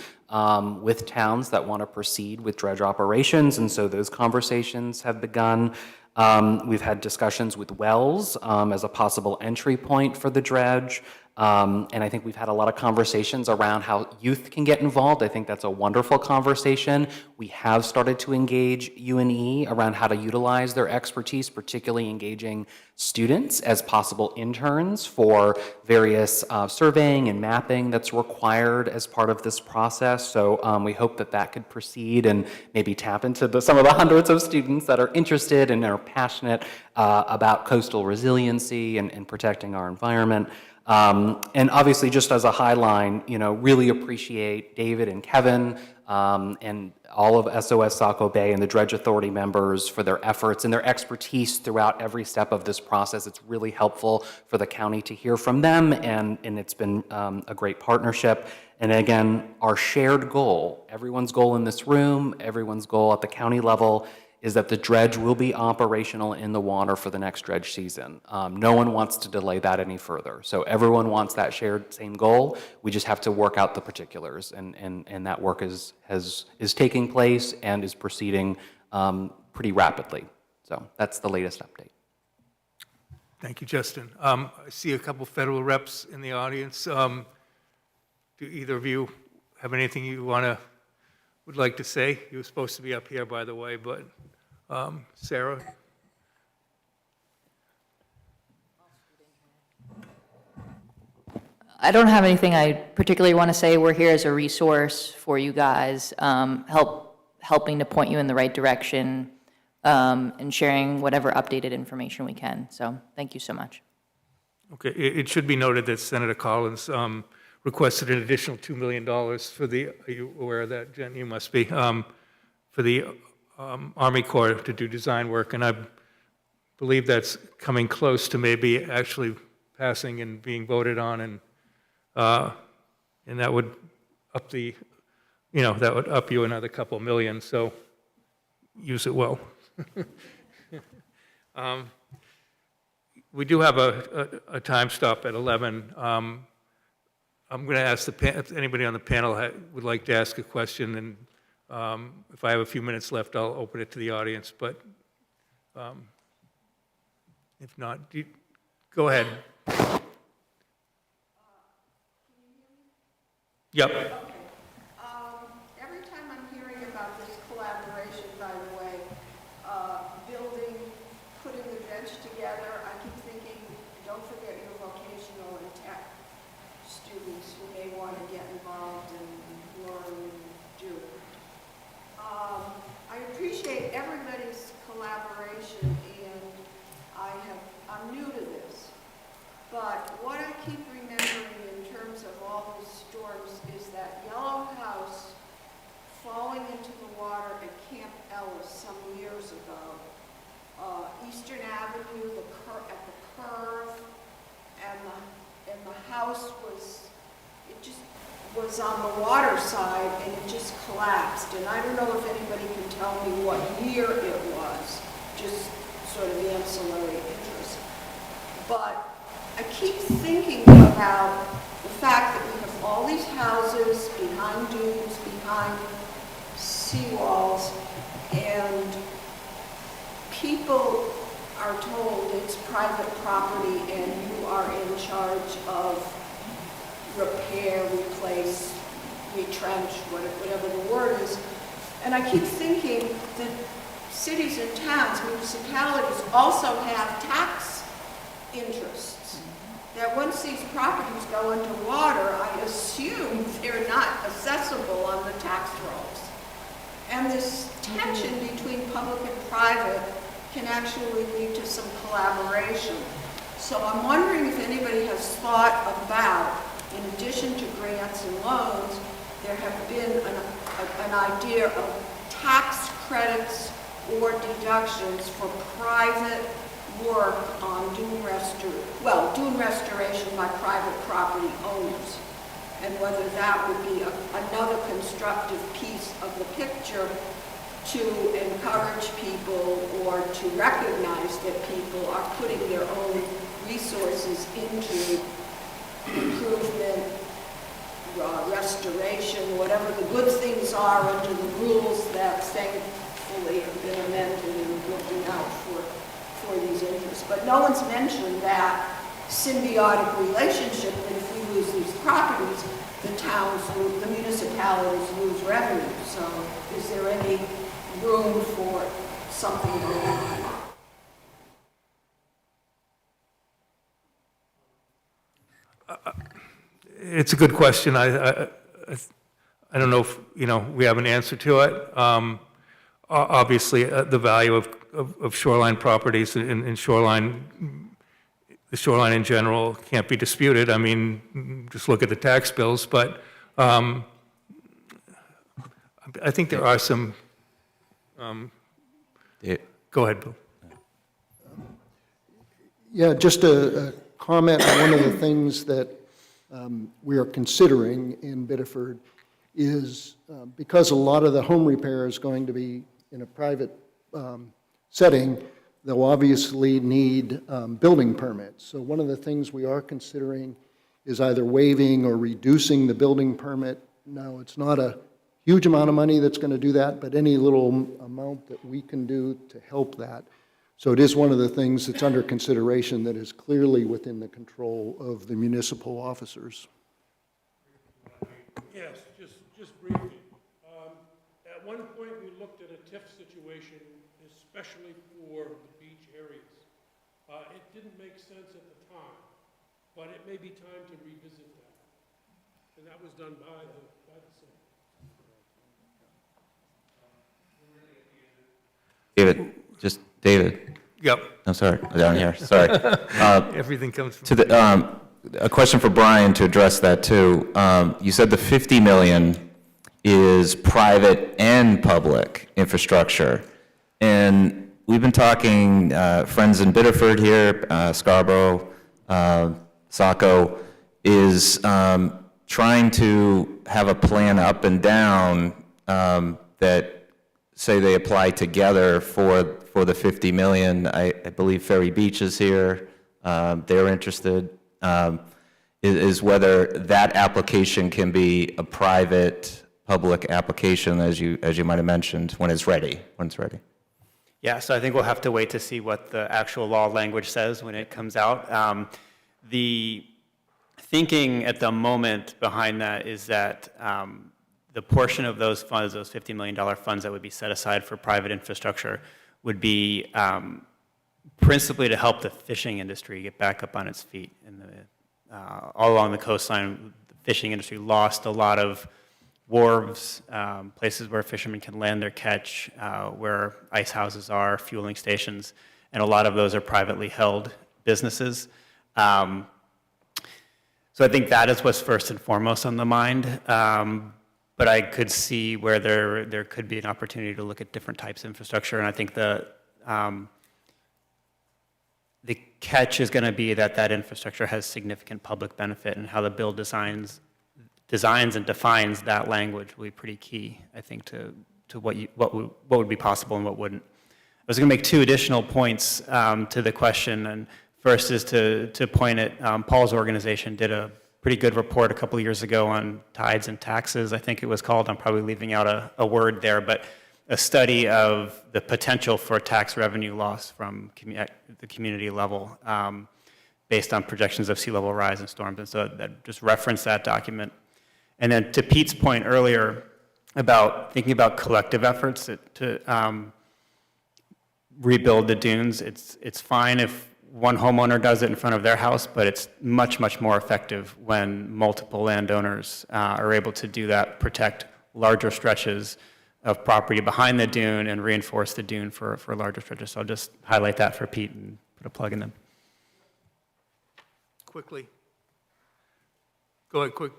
Speaker 7: with towns that want to proceed with dredge operations, and so those conversations have begun. We've had discussions with Wells as a possible entry point for the dredge. And I think we've had a lot of conversations around how youth can get involved. I think that's a wonderful conversation. We have started to engage UNE around how to utilize their expertise, particularly engaging students as possible interns for various surveying and mapping that's required as part of this process. So we hope that that could proceed and maybe tap into some of the hundreds of students that are interested and are passionate about coastal resiliency and protecting our environment. And obviously, just as a highline, really appreciate David and Kevin and all of SOS Saco Bay and the Dredge Authority members for their efforts and their expertise throughout every step of this process. It's really helpful for the county to hear from them, and it's been a great partnership. And again, our shared goal, everyone's goal in this room, everyone's goal at the county level, is that the dredge will be operational in the water for the next dredge season. No one wants to delay that any further. So everyone wants that shared same goal. We just have to work out the particulars, and that work is taking place and is proceeding pretty rapidly. So that's the latest update.
Speaker 1: Thank you, Justin. I see a couple federal reps in the audience. Do either of you have anything you would like to say? You were supposed to be up here, by the way, but Sarah?
Speaker 21: I don't have anything I particularly want to say. We're here as a resource for you guys, helping to point you in the right direction, and sharing whatever updated information we can. So thank you so much.
Speaker 1: Okay, it should be noted that Senator Collins requested an additional $2 million for the, are you aware of that, Jen? You must be, for the Army Corps to do design work, and I believe that's coming close to maybe actually passing and being voted on, and that would up the, that would up you another couple million, so use it well. We do have a time stop at 11. I'm going to ask if anybody on the panel would like to ask a question, and if I have a few minutes left, I'll open it to the audience, but if not, go ahead. Yep.
Speaker 22: Every time I'm hearing about this collaboration, by the way, building, putting the dredge together, I keep thinking, don't forget your vocational and tech students who may want to get involved and learn and do. I appreciate everybody's collaboration, and I'm new to this, but what I keep remembering in terms of all these storms is that yellow house falling into the water at Camp Ellis some years ago. Eastern Avenue, at the curve, and the house was on the water side, and it just collapsed. And I don't know if anybody can tell me what year it was, just sort of ancillary interest. But I keep thinking about the fact that we have all these houses behind dunes, behind seawalls, and people are told it's private property and you are in charge of repair, replace, retrench, whatever the word is. And I keep thinking that cities and towns, municipalities also have tax interests. That once these properties go underwater, I assume they're not accessible on the tax rolls. And this tension between public and private can actually lead to some collaboration. So I'm wondering if anybody has thought about, in addition to grants and loans, there have been an idea of tax credits or deductions for private work on dune restoration by private property owners, and whether that would be another constructive piece of the picture to encourage people or to recognize that people are putting their own resources into improvement, restoration, whatever the good things are under the rules that thankfully have been amended and looking out for these interests. But no one's mentioned that symbiotic relationship that if we lose these properties, the municipalities lose revenue. So is there any room for something going on?
Speaker 1: It's a good question. I don't know if, we have an answer to it. Obviously, the value of shoreline properties and shoreline, the shoreline in general can't be disputed. I mean, just look at the tax bills, but I think there are some, go ahead, Bill.
Speaker 10: Yeah, just a comment on one of the things that we are considering in Biddeford is because a lot of the home repair is going to be in a private setting, they'll obviously need building permits. So one of the things we are considering is either waiving or reducing the building permit. Now, it's not a huge amount of money that's going to do that, but any little amount that we can do to help that. So it is one of the things that's under consideration that is clearly within the control of the municipal officers.
Speaker 5: Yes, just briefly. At one point, we looked at a TIF situation, especially for the beach areas. It didn't make sense at the time, but it may be time to revisit that. And that was done by the city.
Speaker 4: David.
Speaker 1: Yep.
Speaker 4: I'm sorry, down here, sorry.
Speaker 1: Everything comes from...
Speaker 4: To the, a question for Brian to address that too. You said the 50 million is private and public infrastructure. And we've been talking, friends in Biddeford here, Scarborough, Saco, is trying to have a plan up and down that say they apply together for the 50 million. I believe Ferry Beach is here. They're interested. Is whether that application can be a private public application, as you might have mentioned, when it's ready.
Speaker 18: Yeah, so I think we'll have to wait to see what the actual law language says when it comes out. The thinking at the moment behind that is that the portion of those funds, those $50 million funds that would be set aside for private infrastructure, would be principally to help the fishing industry get back up on its feet. All along the coastline, the fishing industry lost a lot of wharves, places where fishermen can land their catch, where ice houses are, fueling stations, and a lot of those are privately held businesses. So I think that is what's first and foremost on the mind. But I could see where there could be an opportunity to look at different types of infrastructure, and I think the catch is going to be that infrastructure has significant public benefit, and how the bill designs and defines that language will be pretty key, I think, to what would be possible and what wouldn't. I was going to make two additional points to the question, and first is to point at Paul's organization did a pretty good report a couple of years ago on tides and taxes, I think it was called. I'm probably leaving out a word there, but a study of the potential for tax revenue loss from the community level based on projections of sea level rise and storms. And so that just reference that document. And then to Pete's point earlier about thinking about collective efforts to rebuild the dunes, it's fine if one homeowner does it in front of their house, but it's much, much more effective when multiple landowners are able to do that, protect larger stretches of property behind the dune and reinforce the dune for larger stretches. So I'll just highlight that for Pete and put a plug in them.
Speaker 1: Quickly. Go ahead,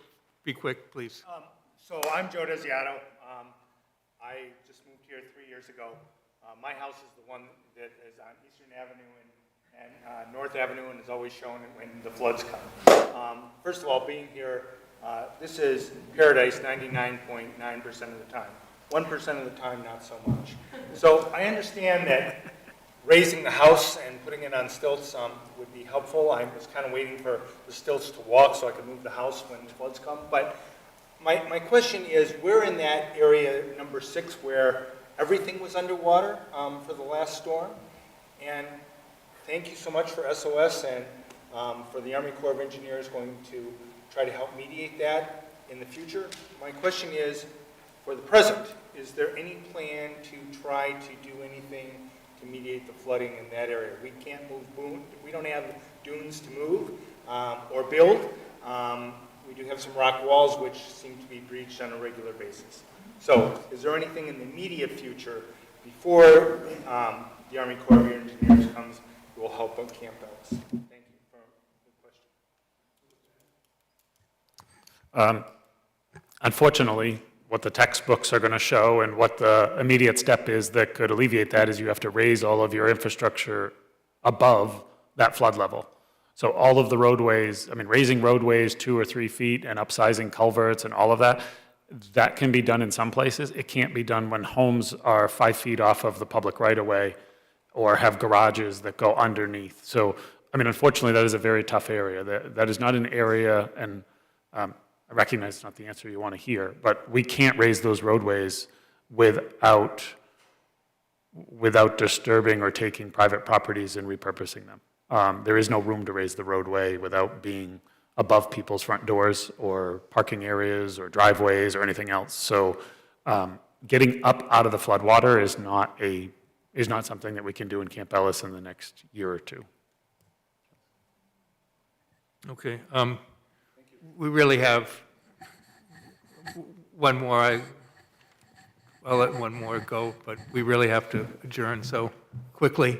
Speaker 1: be quick, please.
Speaker 8: So I'm Joe Desiato. I just moved here 3 years ago. My house is the one that is on Eastern Avenue and North Avenue, and is always shown when the floods come. First of all, being here, this is paradise 99.9% of the time. 1% of the time, not so much. So I understand that raising the house and putting it on stilts would be helpful. I was kind of waiting for the stilts to walk so I could move the house when the floods come. But my question is, we're in that area, number 6, where everything was underwater for the last storm. And thank you so much for SOS and for the Army Corps of Engineers going to try to help mediate that in the future. My question is, for the present, is there any plan to try to do anything to mediate the flooding in that area? We can't move, we don't have dunes to move or build. We do have some rock walls which seem to be breached on a regular basis. So is there anything in the immediate future before the Army Corps of Engineers comes that will help on Camp Ellis? Thank you for the question.
Speaker 16: Unfortunately, what the textbooks are going to show and what the immediate step is that could alleviate that is you have to raise all of your infrastructure above that flood level. So all of the roadways, I mean, raising roadways 2 or 3 feet and upsizing culverts and all of that, that can be done in some places. It can't be done when homes are 5 feet off of the public right-of-way or have garages that go underneath. So, I mean, unfortunately, that is a very tough area. That is not an area, and I recognize it's not the answer you want to hear, but we can't raise those roadways without disturbing or taking private properties and repurposing them. There is no room to raise the roadway without being above people's front doors or parking areas or driveways or anything else. So getting up out of the floodwater is not something that we can do in Camp Ellis in the next year or two.
Speaker 1: Okay. We really have one more. I'll let one more go, but we really have to adjourn, so quickly.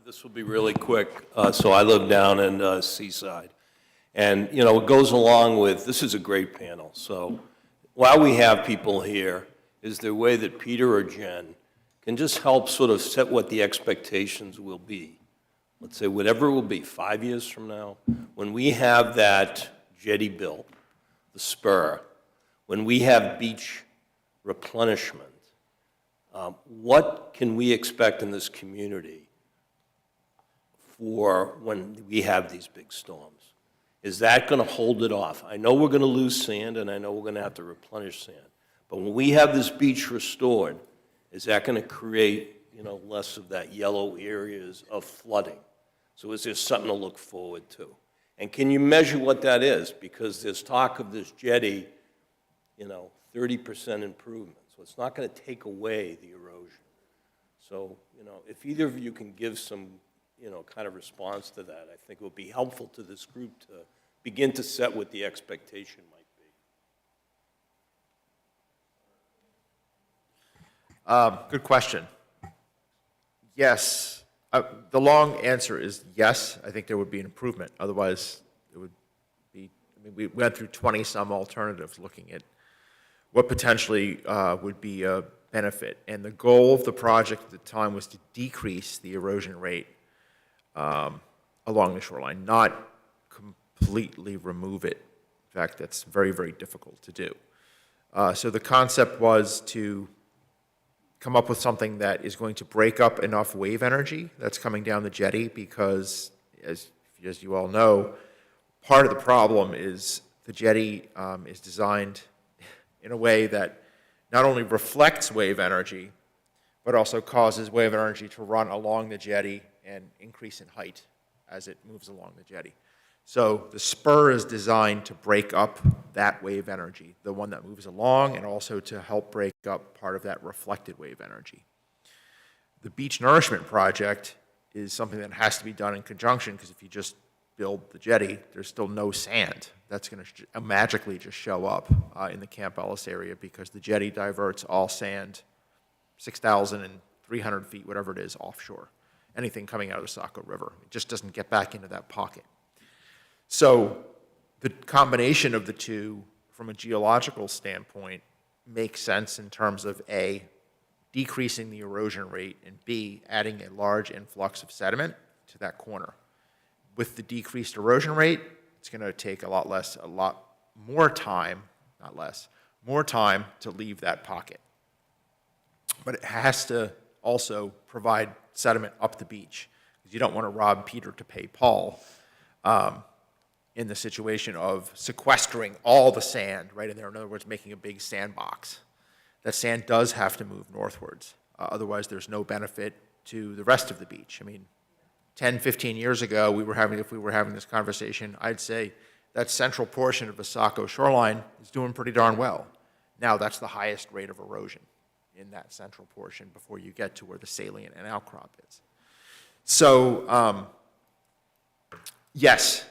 Speaker 2: This will be really quick. So I live down in Seaside. And, you know, it goes along with, this is a great panel. So while we have people here, is there a way that Peter or Jen can just help sort of set what the expectations will be? Let's say whatever it will be, 5 years from now, when we have that jetty built, the spur, when we have beach replenishment, what can we expect in this community for when we have these big storms? Is that going to hold it off? I know we're going to lose sand, and I know we're going to have to replenish sand. But when we have this beach restored, is that going to create, you know, less of that yellow areas of flooding? So is there something to look forward to? And can you measure what that is? Because there's talk of this jetty, you know, 30% improvement. So it's not going to take away the erosion. So, you know, if either of you can give some, you know, kind of response to that, I think it would be helpful to this group to begin to set what the expectation might be.
Speaker 15: Good question. Yes. The long answer is yes. I think there would be an improvement. Otherwise, it would be, I mean, we went through 20-some alternatives looking at what potentially would be a benefit. And the goal of the project at the time was to decrease the erosion rate along the shoreline, not completely remove it. In fact, that's very, very difficult to do. So the concept was to come up with something that is going to break up enough wave energy that's coming down the jetty, because as you all know, part of the problem is the jetty is designed in a way that not only reflects wave energy, but also causes wave energy to run along the jetty and increase in height as it moves along the jetty. So the spur is designed to break up that wave energy, the one that moves along, and also to help break up part of that reflected wave energy. The beach nourishment project is something that has to be done in conjunction, because if you just build the jetty, there's still no sand. That's going to magically just show up in the Camp Ellis area, because the jetty diverts all sand 6,300 feet, whatever it is, offshore. Anything coming out of the Saco River. It just doesn't get back into that pocket. So the combination of the two, from a geological standpoint, makes sense in terms of A, decreasing the erosion rate, and B, adding a large influx of sediment to that corner. With the decreased erosion rate, it's going to take a lot more time, not less, more time to leave that pocket. But it has to also provide sediment up the beach, because you don't want to rob Peter to pay Paul in the situation of sequestering all the sand right in there. In other words, making a big sandbox. That sand does have to move northwards. Otherwise, there's no benefit to the rest of the beach. I mean, 10, 15 years ago, if we were having this conversation, I'd say that central portion of the Saco shoreline is doing pretty darn well. Now, that's the highest rate of erosion in that central portion before you get to where the salient and outcrop is. So, yes,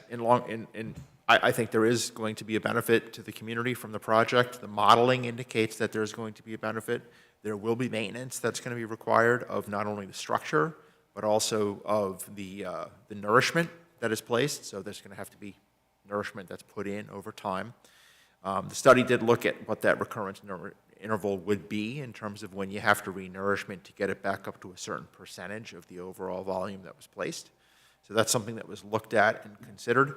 Speaker 15: I think there is going to be a benefit to the community from the project. The modeling indicates that there's going to be a benefit. There will be maintenance that's going to be required of not only the structure, but also of the nourishment that is placed. So there's going to have to be nourishment that's put in over time. The study did look at what that recurrence interval would be in terms of when you have to re-nourishment to get it back up to a certain percentage of the overall volume that was placed. So that's something that was looked at and considered.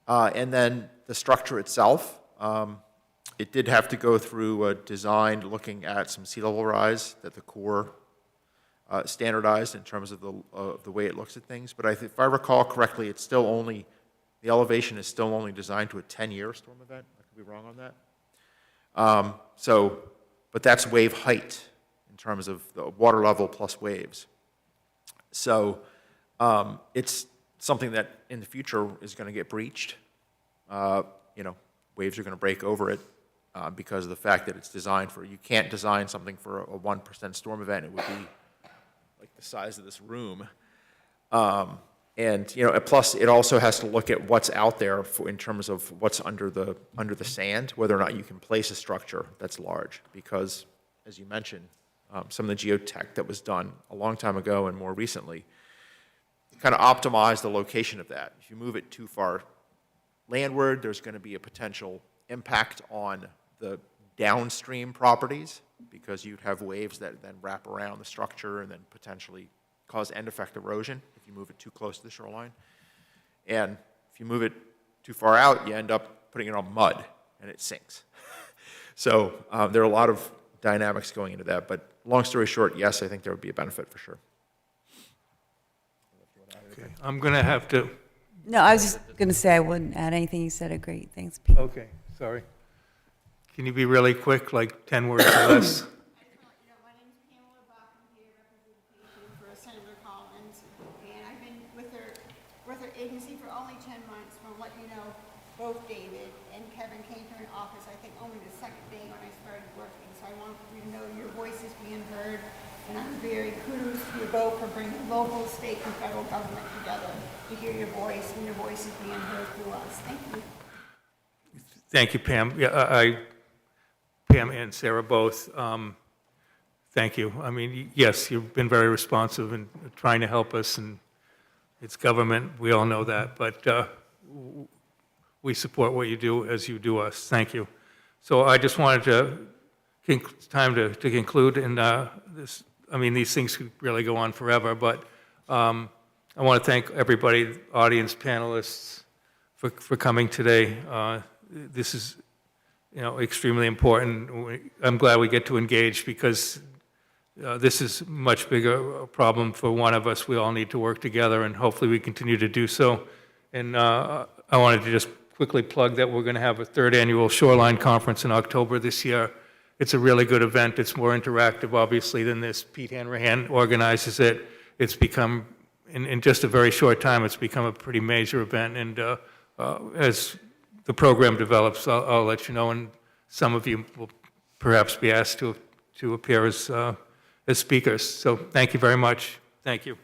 Speaker 15: And then the structure itself, it did have to go through a design looking at some sea level rise that the Corps standardized in terms of the way it looks at things. But if I recall correctly, it's still only, the elevation is still only designed to a 10-year storm event. I could be wrong on that. But that's wave height in terms of the water level plus waves. So it's something that in the future is going to get breached. Waves are going to break over it because of the fact that it's designed for, you can't design something for a 1% storm event. It would be like the size of this room. Plus it also has to look at what's out there in terms of what's under the sand, whether or not you can place a structure that's large. Because, as you mentioned, some of the geotech that was done a long time ago and more recently kind of optimize the location of that. If you move it too far landward, there's going to be a potential impact on the downstream properties because you'd have waves that then wrap around the structure and then potentially cause end effect erosion if you move it too close to the shoreline. And if you move it too far out, you end up putting it on mud and it sinks. So there are a lot of dynamics going into that. But long story short, yes, I think there would be a benefit for sure.
Speaker 1: Okay, I'm going to have to,
Speaker 11: No, I was just going to say I wouldn't add anything. You said it great. Thanks, Pete.
Speaker 1: okay, sorry. Can you be really quick, like 10 words or less?
Speaker 22: For Senator Collins, and I've been with her agency for only 10 months. I want to let you know, both David and Kevin came to an office, I think, only the second day when I started working. So I want you to know your voice is being heard, and I'm very kudos to you both for bringing local, state, and federal government together to hear your voice, and your voice is being heard through us. Thank you.
Speaker 1: Thank you, Pam. Yeah, Pam and Sarah both. Thank you. I mean, yes, you've been very responsive in trying to help us, and it's government. We all know that, but we support what you do as you do us. Thank you. So I just wanted to, it's time to conclude, and this. I mean, these things could really go on forever, but I want to thank everybody, audience, panelists, for coming today. This is, extremely important. I'm glad we get to engage because this is much bigger a problem for one of us. We all need to work together, and hopefully we continue to do so. And I wanted to just quickly plug that we're going to have a 3rd annual Shoreline Conference in October this year. It's a really good event. It's more interactive, obviously, than this. Pete Hanrahan organizes it. It's become, in just a very short time, it's become a pretty major event. And as the program develops, I'll let you know, and some of you will perhaps be asked to appear as speakers. So thank you very much. Thank you.